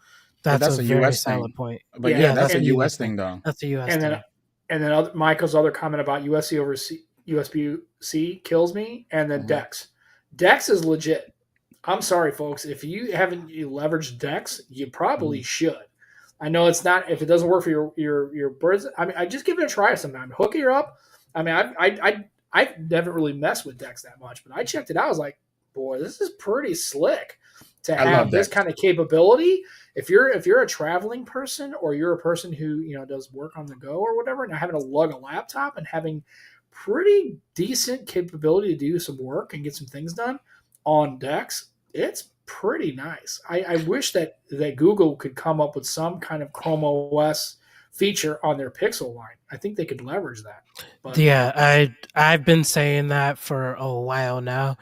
But that's a that's a very US solid thing. point. But yeah, yeah, Yeah, that's that's a a US US thing. thing though. That's a US and then thing. Michael's other comment about USB C kills me, and then Hmm. Dex. Dex is legit. I'm sorry, folks. If you leveraged Dex, you probably Hmm. should. I know it's not if it doesn't work for your birds. I mean, I just give it a try sometime. Hook her up. I mean, I never really messed with Dex that much, but I checked it out. I was like, boy, this is pretty slick to I love have this Dex. kind of capability. If you're a traveling person or you're a person who does work on the go or whatever, and having to lug a laptop and having pretty decent capability to do some work and get some things done on Dex, it's pretty nice. I wish that Google could come up with some kind of Chrome OS feature on their Pixel line. I think they could leverage that. But Yeah, I've been saying that for a while now.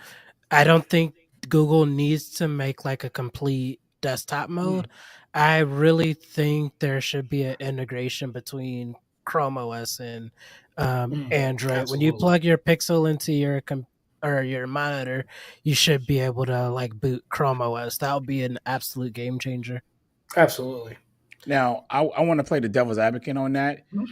I don't think Google needs to make like a complete desktop mode. mm, I really think there should be an integration between Chrome OS and Android. When you absolutely, plug your Pixel into or your monitor, you should be able to like boot Chrome OS. That would be an absolute game changer. absolutely. Now, I want to play the devil's advocate Mhm.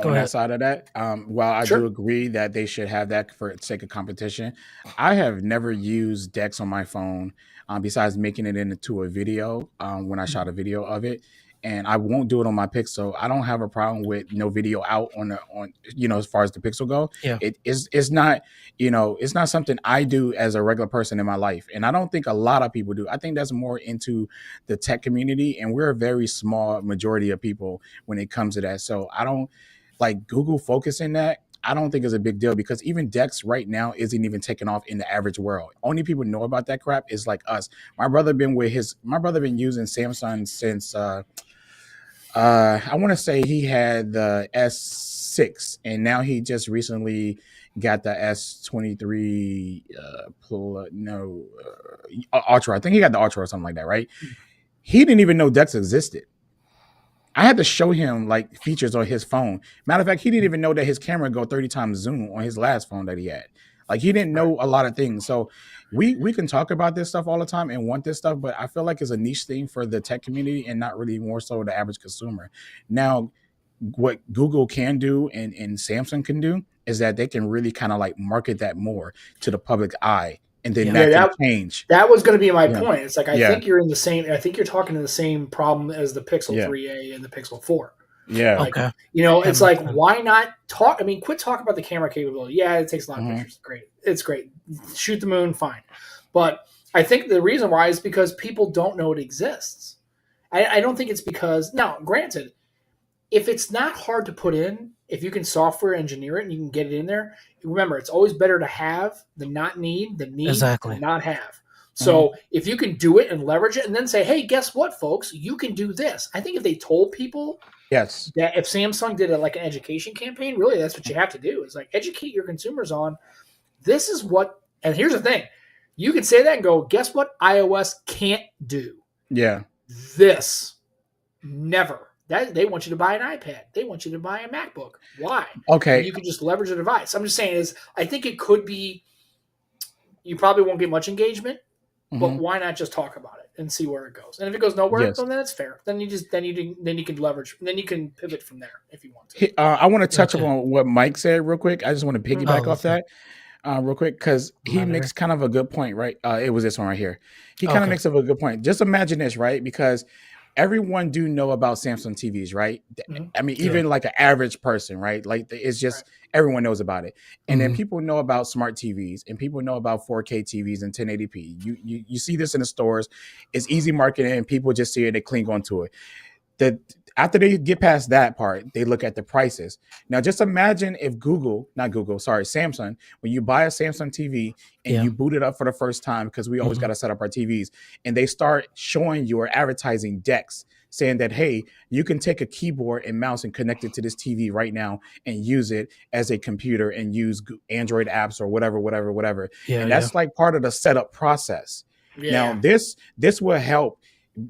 Go on that ahead. side of that. While I do Sure. agree that they should have that for sake of competition, I have never used Dex on my phone besides making it into a video when I shot a video of it. And I won't do it on my Pixel. I don't have a problem with no video out on as far as the Pixel go. Yeah. It's not it's not something I do as a regular person in my life, and I don't think a lot of people do. I think that's more into the tech community, and we're a very small majority of people when it comes to that. So I don't like Google focusing that. I don't think is a big deal because even Dex right now isn't even taking off in the average world. Only people know about that crap is like us. My brother been using Samsung since I want to say he had the S6 and now he just recently got the S23 Ultra. I think he got the Ultra or something like that, right? He didn't even know Dex existed. I had to show him like features on his phone. Matter of fact, he didn't even know that his camera go 30 times zoom on his last phone that he had. Like he didn't Right. know a lot of things. So we can talk about this stuff all the time and want this stuff, but I feel like it's a niche thing for the tech community and not really more so the average consumer. Now, what Google can do and Samsung can do is that they can really kind of like market that more to the public eye, and then Yeah. Yeah, that can change. that was going to be my Yeah, point. It's like yeah, I think you're talking to the same problem as the Pixel yeah, 3a and the Pixel 4. yeah. Like, Okay. That it's makes like, sense. why not talk? I mean, quit talking about the camera capability. Yeah, it takes a lot of Hmm. pictures. Great. It's great. Shoot the moon, fine. But I think the reason why is because people don't know it exists. I don't think it's because, now, granted, if it's not hard to put in, if you can software engineer it and you can get it in there, remember, it's always better to have than not need than need than Exactly. not have. Hmm. So if you can do it and leverage it and then say, hey, guess what, folks? You can do this. I think if they told people Yes. that if Samsung did like an education campaign, really that's what you have to do is like educate your consumers on this is what, and here's the thing. You can say that and go, guess what iOS can't do? Yeah. This. Never. That they want you to buy an iPad. They want you to buy a MacBook. Why? When Okay. you can just leverage a device. I'm just saying is I think it could be you probably won't get much engagement, but Hmm. why not just talk about it? and see where it goes. And if it goes nowhere, Yes. then that's fair. Then you can leverage. Then you can pivot from there if you want to. I want to touch Gotcha. upon what Mike said real quick. I just want to Mhm. piggyback Oh, off okay. that real quick because he Monitor. makes kind of a good point, right? It was this one right here. He kind of Okay. makes up a good point. Just imagine this, right? Because everyone do know about Samsung TVs, right? Mhm. I mean, Yeah. even like an average person, right? Like it's Right. just everyone knows about it. And then Mhm. people know about smart TVs and people know about 4K TVs and 1080p. You see this in the stores. It's easy marketing and people just see it, they cling onto it. That after they get past that part, they look at the prices. Now, just imagine if Samsung, when you buy a Samsung TV and Yeah. you boot it up for the first time, because we always Mhm. got to set up our TVs, and they start showing you or advertising decks saying that, hey, you can take a keyboard and mouse and connect it to this TV right now and use it as a computer and use Android apps or whatever. Yeah. And Yeah. that's like part of the setup process. Now, Yeah. this will help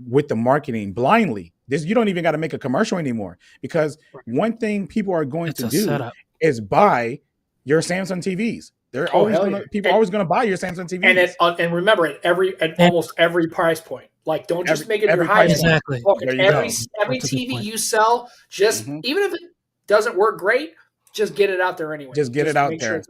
with the marketing blindly. This you don't even got to make a commercial anymore because Right. one thing people are going It's to a do setup. is buy your Samsung TVs. They're Oh always hell gonna yeah. people are always gonna buy your Samsung TVs. And remember at And almost every price point. Like don't just make it your Every high price point. point. exactly. Look, There you every go. every That's a good TV point. you sell, just Hmm. even if it doesn't work great, just get it out there anyway. Just get it Just out make sure there. it's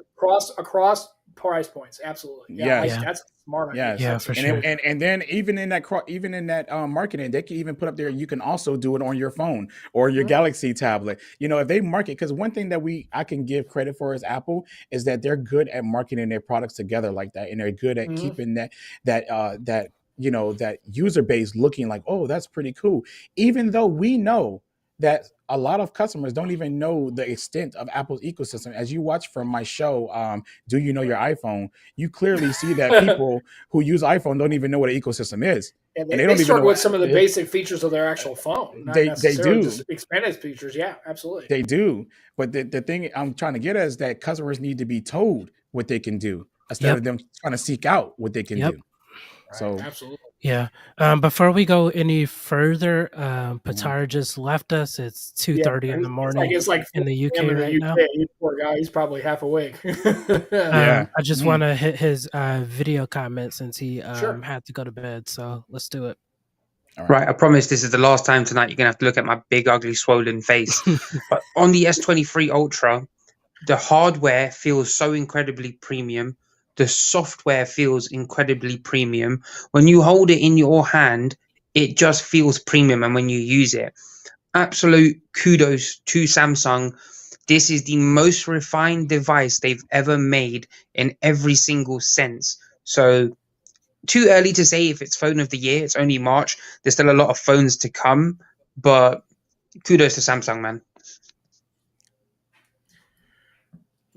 across price points. Absolutely. Yeah, Yes. Yeah. that's a smart idea. Yes, Yeah. That's a For and sure. really then, and then even in that marketing, they can even put up there. You can also do it on your phone or your good. Galaxy tablet. You know, if they market, because one thing that I can give credit for is Apple is that they're good at marketing their products together like that, and they're good at Mhm. keeping that that user base looking like, oh, that's pretty cool. Even though we know that a lot of customers don't even know the extent of Apple's ecosystem. As you watch from my show, Do You Know Your iPhone? You clearly see that Mhm. people who use iPhone don't even know what an ecosystem is, And and they, they they don't even know struggle with what some of the it, basic features of their actual phone, not they necessarily just do. expanded features. Yeah, absolutely. They do. But the thing I'm trying to get at is that customers need to be told what they can do instead Yep. of them trying to seek out what they can Yep. do. Right. So, Absolutely. Yeah. Before we go any further, mhm. Patar just left us. It's Yeah, 2:30 in the morning it's like in 4 the a.m. UK in the right now. UK. He's poor guy. He's probably half awake. Yeah. I just Mhm. want to hit his video comment since he Sure. had to go to bed. So let's do it. All right. Right, I promise this is the last time tonight you're gonna have to look at my big, ugly, swollen face. But on the S23 Ultra, the hardware feels so incredibly premium. The software feels incredibly premium. When you hold it in your hand, it just feels premium. And when you use it, absolute kudos to Samsung. This is the most refined device they've ever made in every single sense. So, too early to say if it's phone of the year. It's only March. There's still a lot of phones to come, but kudos to Samsung, man.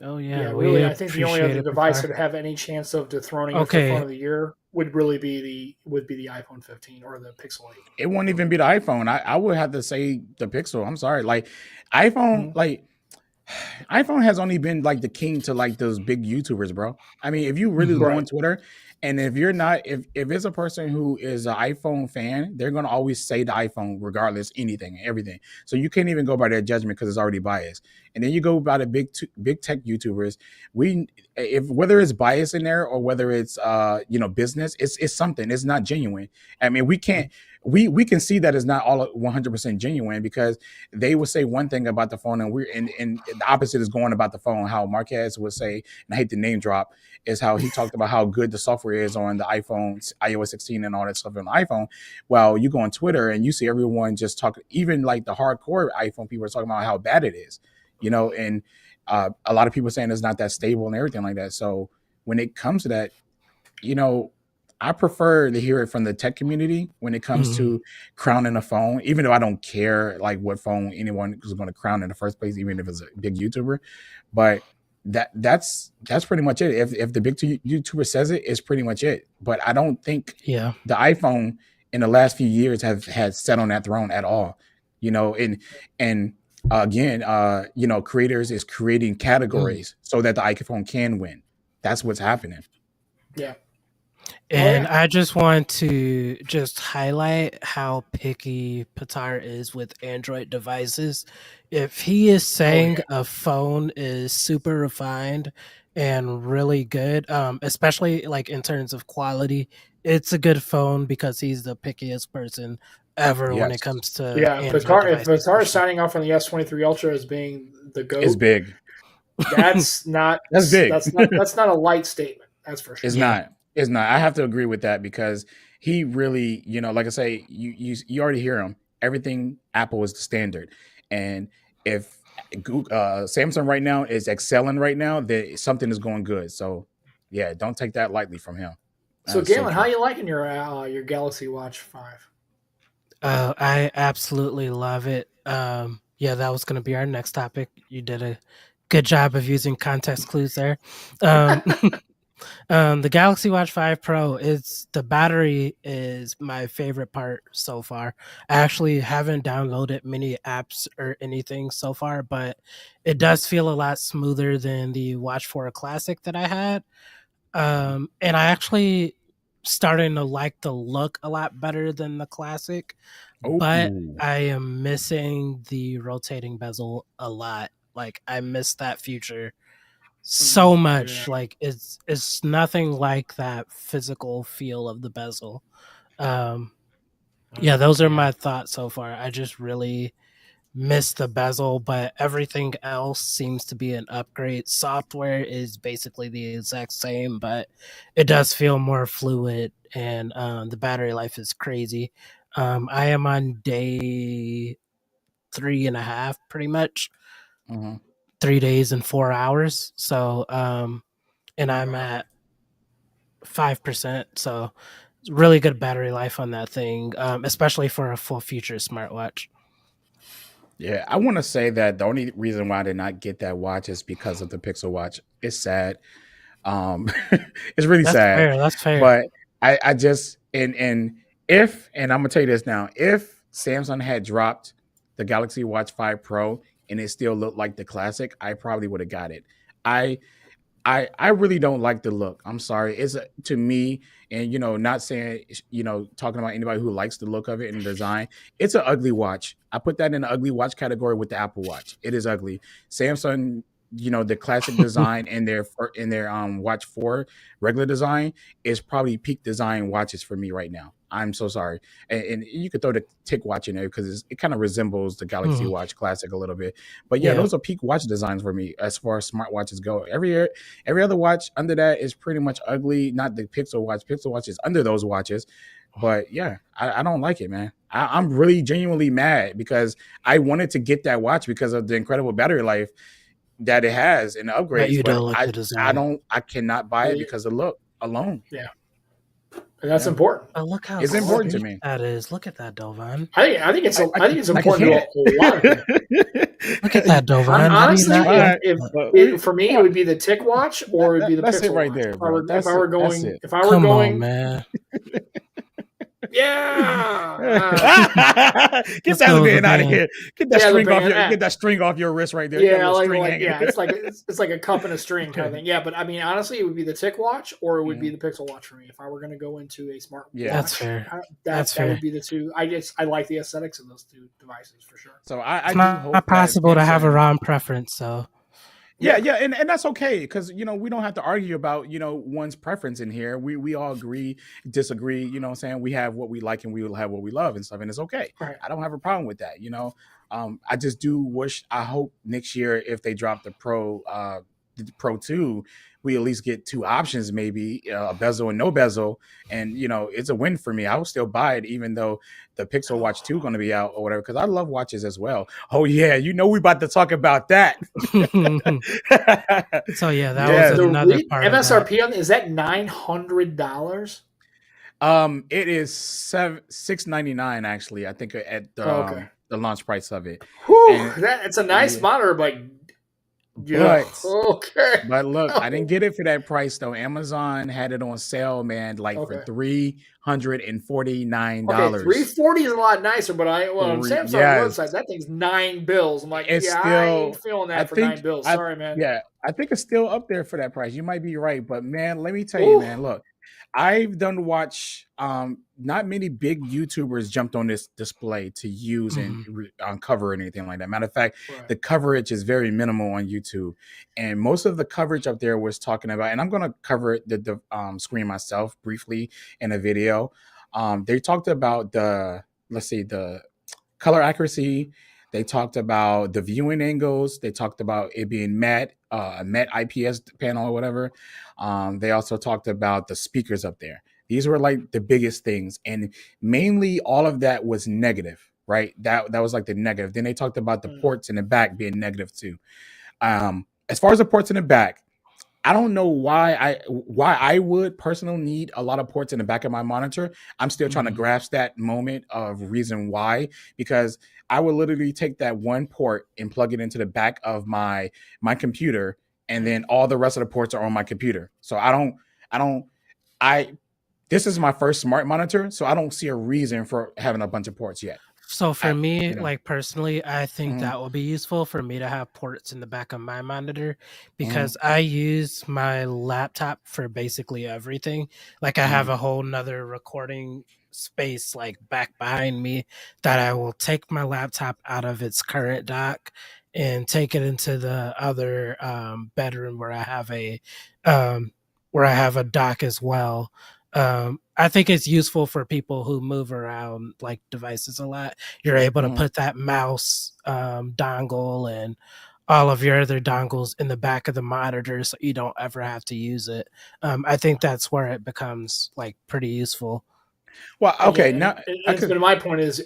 Oh yeah, Yeah, we really, I think the only appreciate other it, device Patar. that would have any chance of dethroning it for phone Okay. of the year would really be the iPhone 15 or the Pixel 8. It won't even be the iPhone. I would have to say the Pixel. I'm sorry. Like iPhone, Mhm. like iPhone has only been like the king to like those big YouTubers, bro. I mean, if you really Mhm. go on Right. Twitter and if you're not, if it's a person who is an iPhone fan, they're gonna always say the iPhone regardless, anything, everything. So you can't even go by their judgment because it's already biased. And then you go by the big tech YouTubers. We if whether it's bias in there or whether it's business, it's something. It's not genuine. I mean, we can't we can see that it's not all 100% genuine because they would say one thing about the phone and and the opposite is going about the phone. How Marquez would say, and I hate the name drop, is how he talked about how good the software is on the iPhone, iOS 16 and all that stuff on the iPhone. Well, you go on Twitter and you see everyone just talking, even like the hardcore iPhone people are talking about how bad it is, and a lot of people saying it's not that stable and everything like that. So when it comes to that, you know, I prefer to hear it from the tech community when it comes Mhm. to crowning a phone, even though I don't care like what phone anyone is going to crown in the first place, even if it's a big YouTuber. But that's pretty much it. If the big YouTuber says it, it's pretty much it. But I don't think Yeah. the iPhone in the last few years have had sat on that throne at all. And again, creators is creating Mm. categories so that the iPhone can win. That's what's happening. Yeah. Oh And yeah. I just want to just highlight how picky Patar is with Android devices. If he is Oh saying yeah. a phone is super refined and really good, especially like in terms of quality, it's a good phone because he's the pickiest person ever when it Yes, comes to Yeah, Android Patar. If devices for Patar is sure. signing off on the S23 Ultra as being the it's goat, big. that's not That's big. that's not a light statement. That's for It's sure. Yeah. not. It's not. I have to agree with that because he really, like I say, you already hear him. Everything Apple is the standard, and if Google, Samsung right now is excelling right now, that something is going good. So, yeah, don't take that lightly from him. That So, is so Galen, how true. you liking your Galaxy Watch 5? I absolutely love it. Yeah, that was going to be our next topic. You did a good job of using context clues there. Um, the Galaxy Watch 5 Pro is the battery is my favorite part so far. I actually haven't downloaded many apps or anything so far, but it does feel a lot smoother than the Watch 4 Classic that I had. And I actually starting to like the look a lot better than the classic, but Oh, I am missing the rotating bezel a lot. Like I miss that feature so Yeah. much. Like it's nothing like that physical feel of the bezel. Um yeah, those are Yeah. my thoughts so far. I just really miss the bezel, but everything else seems to be an upgrade. Software is basically the exact same, but it does feel more fluid, and the battery life is crazy. I am on day 3.5, pretty much uh-huh. 3 days and 4 hours. So, and I'm Wow. at 5%. So, it's really good battery life on that thing, especially for a full feature smartwatch. Yeah, I want to say that the only reason why I did not get that watch is because of the Pixel Watch. It's sad. Um, it's really That's sad. fair. That's fair. But I just and I'm gonna tell you this now, if Samsung had dropped the Galaxy Watch 5 Pro and it still looked like the classic, I probably would have got it. I I really don't like the look. I'm sorry. To me, and not saying talking about anybody who likes the look of it and the design. It's an ugly watch. I put that in the ugly watch category with the Apple Watch. It is ugly. Samsung, the classic design in their Watch 4 regular design is probably peak design watches for me right now. I'm so sorry, and you could throw the Tick watch in there because it kind of resembles the Galaxy Mhm. Watch Classic a little bit. But yeah, Yeah. those are peak watch designs for me as far as smartwatches go. Every other watch under that is pretty much ugly. Not the Pixel Watch. Pixel Watch is under those watches. But yeah, I don't like it, man. I'm really genuinely mad because I wanted to get that watch because of the incredible battery life that it has and the But upgrades. you But don't like I the I design. don't I cannot buy But it because of look alone. yeah, and that's Yeah, important. But look how it's That's important to sleek me. that is. Look at that, Dovan. I think it's I important to can't. a lot of people. Look at that, Dovan. How do you Honestly, not All if like right, if that? but it, for me, it uh, would be the Tick Watch or it would be the that's it Pixel right Watch. there, bro. If I That's were it. That's going, it. if I were Come on, going, man. yeah, Get Let's that go with the man out of band. here. yeah, the band, Get that string off your wrist right there. You got a yeah, little string like hanging. yeah, it's like a cup and a string kind of thing. Yeah, but I mean, honestly, it would be the Tick Watch or it would be Mhm. the Pixel Watch for me. If I were going to go into a smart Yeah. That's watch, fair. that That's that would fair. be the two. I like the aesthetics of those two devices for sure. So I It's do not hope that possible to have a Samsung. wrong preference, so Yeah, Yeah, yeah, and that's okay because we don't have to argue about one's preference in here. We all agree, disagree. What I'm saying, we have what we like and we will have what we love and stuff, and it's okay. right. I don't have a problem with that. I just do wish. I hope next year if they drop the Pro 2, we at least get two options, maybe a bezel and no bezel, and it's a win for me. I will still buy it even though the Pixel Watch 2 going to be out or whatever because I love watches as well. Oh yeah, we about to talk about that. so yeah, that was Yes. another part of that. MSRP on is that $900? It is 699 actually. I think at Oh, okay. the launch price of it, Whew, and it's a nice yeah, monitor, but yeah, but okay. but look, I didn't Oh, get it for that price though. Amazon had it on sale, man, like for okay. $349. Okay, 340 is a lot nicer, but on Samsung's Yes, website, that thing's $9. I'm like, it's yeah, I ain't still. feeling I that for think $9. I Sorry, man. yeah, I think it's still up there for that price. You might be right, but man, let me tell you, Ooh, man. Look. I've done watch not many big YouTubers jumped on this display to use and Mhm. cover anything like that. Matter of fact, Right. the coverage is very minimal on YouTube, and most of the coverage up there was talking about. And I'm going to cover the screen myself briefly in a video. They talked about the, let's see, the color accuracy. They talked about the viewing angles. They talked about it being matte, a matte IPS panel or whatever. They also talked about the speakers up there. These were like the biggest things, and mainly all of that was negative, right? That was like the negative. Then they talked about the Mm. ports in the back being negative too. As far as the ports in the back, I don't know why I would personally need a lot of ports in the back of my monitor. I'm still trying to Mhm. grasp that moment of reason why, because I would literally take that one port and plug it into the back of my computer, and then all the rest of the ports are on my computer. So I don't I this is my first smart monitor, so I don't see a reason for having a bunch of ports yet. So for I me, you know. like personally, I think Mhm, that will be useful for me to have ports in the back of my monitor mhm, because I use my laptop for basically everything. Like I have mhm, a whole nother recording space like back behind me that I will take my laptop out of its current dock and take it into the other bedroom um, where I have a dock as well. I think it's useful for people who move around like devices a lot. You're able to mhm. put that mouse dongle and all of your other dongles in the back of the monitor so you don't ever have to use it. I think that's where it becomes like pretty useful. Well, Yeah, okay, now I and could. my point is,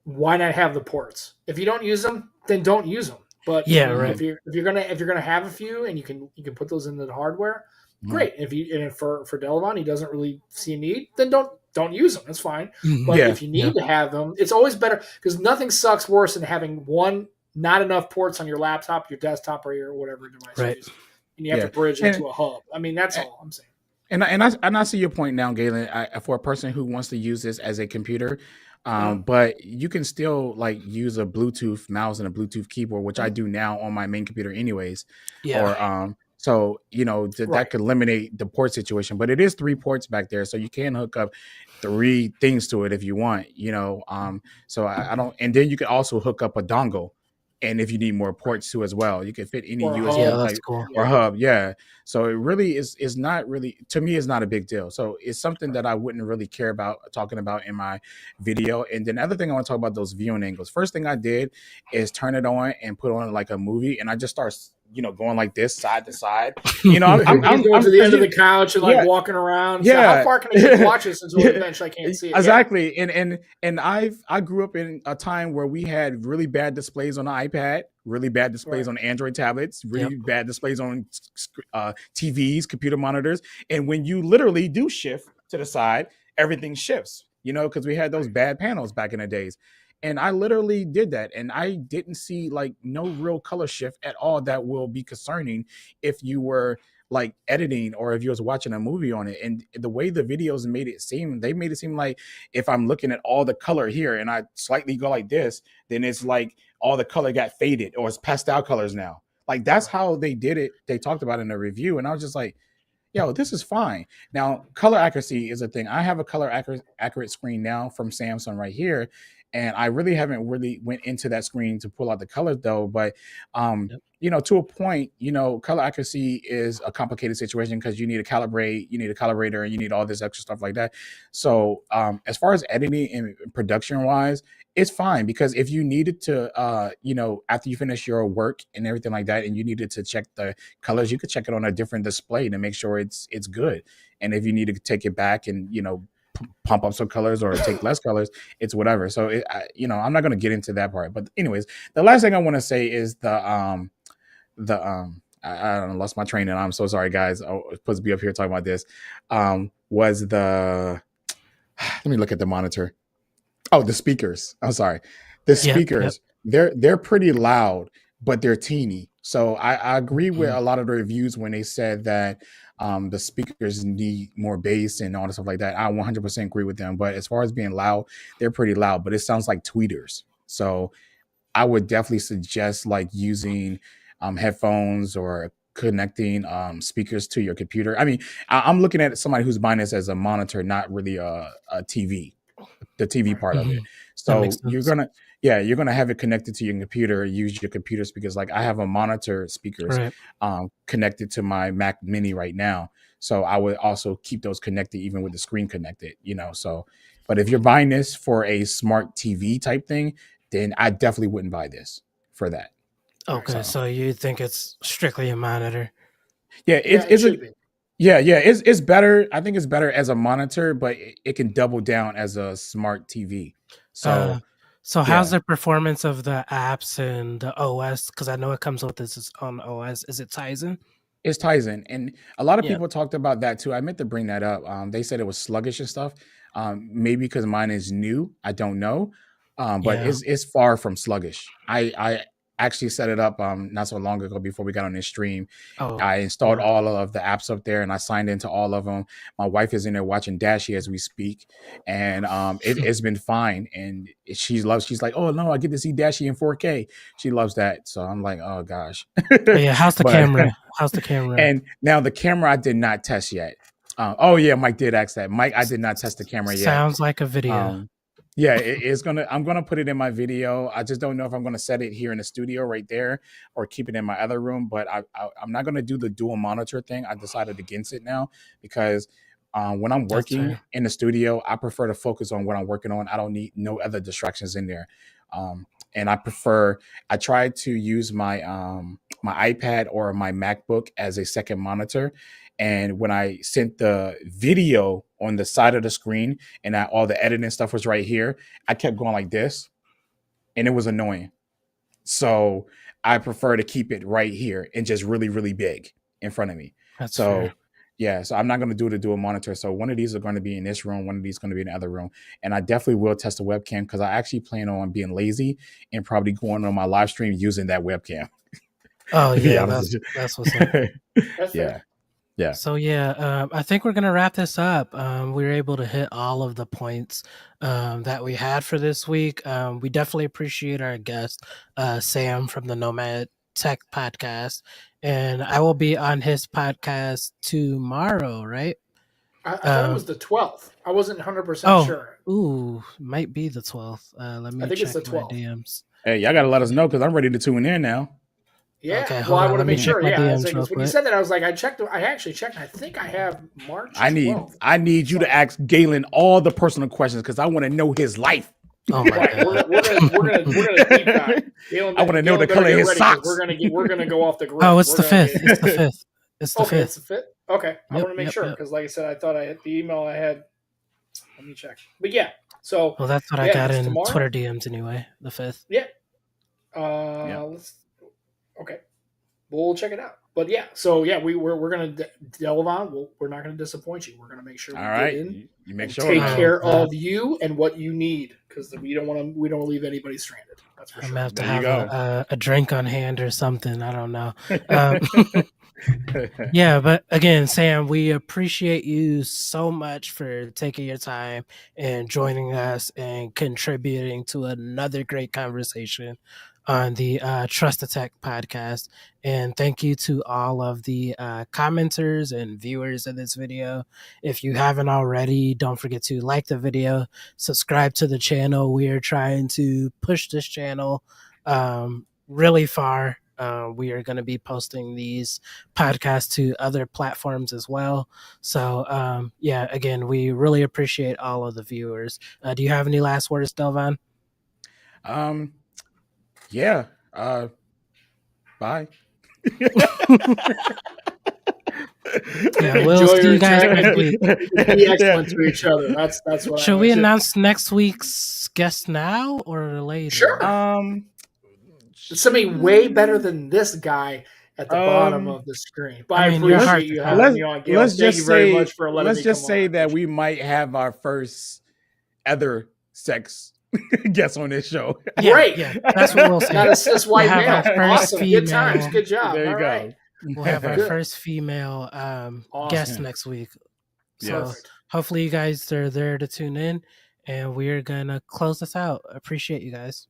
why not have the ports? If you don't use them, then don't use them. But Yeah, right. if you're gonna have a few and you can put those into the hardware, Mhm, great. If for Delavon he doesn't really see a need, then don't use them. That's fine. Mhm. But yeah, if you Yeah. need to have them, it's always better because nothing sucks worse than having one not enough ports on your laptop, your desktop, or your whatever device you're Right. using, and you have to yeah, bridge and into a hub. I mean, that's all I'm saying. and I see your point now, Galen. For a person who wants to use this as a computer, Mhm. but you can still like use a Bluetooth mouse and a Bluetooth keyboard, which I Mhm. do now on my main computer, anyways. Yeah. Or so that Right. could eliminate the port situation. But it is three ports back there, so you can hook up three things to it if you want. So I don't. And then you can also hook up a dongle. And if you need more ports too as well, you can fit any Or a Yeah, USB hub. that's type cool. or Yeah. hub. Yeah, so it really is not really, to me, it's not a big deal. So it's something that I wouldn't really care about talking about in my video. And then the other thing I want to talk about, those viewing angles. First thing I did is turn it on and put on like a movie, and I just start going like this side to side. He's going to the end of the couch and like Yeah, walking around. So how yeah. far can I keep watching this until Yeah, eventually I can't see it? Yeah. exactly. And I grew up in a time where we had really bad displays on the iPad, really bad displays Right. on Android tablets, Yep. really bad displays on TVs, computer monitors. And when you literally do shift to the side, everything shifts, because we had those Right. bad panels back in the days. And I literally did that. And I didn't see like no real color shift at all that will be concerning if you were like editing or if you was watching a movie on it. And the way the videos they made it seem like if I'm looking at all the color here and I slightly go like this, then it's like all the color got faded or it's pastel colors now. Like that's Right. how they did it. They talked about it in the review. And I was just like, yo, this is fine. Now, color accuracy is a thing. I have a color accurate screen now from Samsung right here, and I really haven't really went into that screen to pull out the colors though. But Yep. to a point, color accuracy is a complicated situation because you need to calibrate, you need a calibrator, and you need all this extra stuff like that. So, as far as editing and production wise, it's fine because if you needed to, after you finish your work and everything like that, and you needed to check the colors, you could check it on a different display to make sure it's good. And if you need to take it back and pump up some colors or take less colors, it's whatever. So I'm not going to get into that part. But anyways, the last thing I want to say is I don't know, lost my train, and I'm so sorry, guys. I was supposed to be up here talking about this. Was the Let me look at the monitor. Oh, the speakers. I'm sorry. The Yep. Yep. speakers, they're pretty loud, but they're teeny. So I agree with Mhm. a lot of the reviews when they said that the speakers need more bass and all the stuff like that. I 100% agree with them. But as far as being loud, they're pretty loud, but it sounds like tweeters. So I would definitely suggest like using headphones or connecting speakers to your computer. I mean, I'm looking at somebody who's buying this as a monitor, not really a TV, the TV Right. part of it. That makes So sense. you're gonna have it connected to your computer, use your computer speakers. Like I have a monitor speakers Right. connected to my Mac Mini right now. So I would also keep those connected even with the screen connected, you know. So but if you're buying this for a smart TV type thing, then I definitely wouldn't buy this for that. Right. Okay, So so you think it's strictly a monitor? yeah, Yeah, it it's a should be. yeah, it's better. I think it's better as a monitor, but it can double down as a smart TV. Uh, So so how's yeah, the performance of the apps and the OS? Because I know it comes with this on OS. Is it Tizen? it's Tizen, and a lot of Yeah. people talked about that too. I meant to bring that up. They said it was sluggish and stuff. Maybe because mine is new, I don't know. But Yeah. it's far from sluggish. I actually set it up not so long ago before we got on this stream. Oh, I installed yeah. all of the apps up there and I signed into all of them. My wife is in there watching Dashie as we speak, and it's been fine. And she's like, oh no, I get to see Dashie in 4K. She loves that. So I'm like, oh gosh. Oh, yeah. How's the But camera? How's the camera? and now the camera I did not test yet. Oh yeah, Mike did ask that. Mike, I did not test the camera yet. Sounds like a video. Yeah, it's gonna. I'm gonna put it in my video. I just don't know if I'm gonna set it here in the studio right there or keep it in my other room. But I'm not gonna do the dual monitor thing. I decided against it now because when I'm That's working fair. in the studio, I prefer to focus on what I'm working on. I don't need no other distractions in there. And I prefer. I try to use my iPad or my MacBook as a second monitor. And when I sent the video on the side of the screen and all the editing stuff was right here, I kept going like this and it was annoying. So I prefer to keep it right here and just really, really big in front of me. That's fair. So yeah, so I'm not going to do the dual monitor. So one of these are going to be in this room, one of these is going to be in the other room. And I definitely will test the webcam because I actually plan on being lazy and probably going on my live stream using that webcam. Oh To be yeah, honest with that's what's up. you. That's Yeah. fair. Yeah. So yeah, I think we're gonna wrap this up. We were able to hit all of the points that we had for this week. We definitely appreciate our guest, Sam from the Nomad Tech Podcast, and I will be on his podcast tomorrow. Right? I thought it Um, was the 12th. I wasn't 100% oh, sure. ooh, might be the 12th. Let I me think it's check the my 12th. DMs. Hey, y'all got to let us know because I'm ready to tune in now. Yeah. Okay, Well, hold I on. want to Let me make check sure. my Yeah. It's DMs like real when you quick. said that, I was like, I checked. I actually checked. I think I have March 12th. I need you to ask Galen all the personal questions because I want to know his life. Oh my Right. god. We're gonna deep dive. Galen, I want to know the Galen color better of get his ready because socks. we're gonna go off the grid. Oh, it's We're the gonna fifth. get It's the fifth. It's the okay. It's fifth. the fifth. Okay. I Yep, want to make yep, sure yep. because, like I said, I thought I hit the email I had. Let me check. But yeah. So Well, that's what I yeah, got it's in tomorrow. Twitter DMs anyway. The fifth. Yeah. Yeah. Let's. Okay. We'll check it out. But yeah, so yeah, we're gonna delve on. We're not gonna disappoint you. We're gonna make sure we All get right. in You make and sure take now. care Oh, of you and what you need because we don't leave anybody stranded. That's for I'm sure. gonna have to There you have go. a drink on hand or something. I don't know. Yeah, but again, Sam, we appreciate you so much for taking your time and joining us and contributing to another great conversation on the Trust the Tech podcast. And thank you to all of the commenters and viewers of this video. If you haven't already, don't forget to like the video, subscribe to the channel. We are trying to push this channel really far. We are going to be posting these podcasts to other platforms as well. So, yeah, again, we really appreciate all of the viewers. Do you have any last words, Delvan? Yeah. Bye. Yeah, we'll Enjoy see your you guys retirement. next week. Be excellent Yeah. to each other. That's what Should I we would say. announce next week's guest now or later? Sure. Something way better than this guy at the bottom Um, of the screen. But I I mean, you're hard appreciate to you top. having me on, Gail. Thank you very much for letting me come on. I that appreciate we might have our first other sex guest on this show. it. Yeah, Great. yeah, that's what we'll say. Not a cis We'll white have our male. first Awesome. Good times. female. Good job. There you All go. right. We'll have our Good. first female guest Awesome. next week. So Yes. Perfect. hopefully you guys are there to tune in, and we're gonna close this out. Appreciate you guys.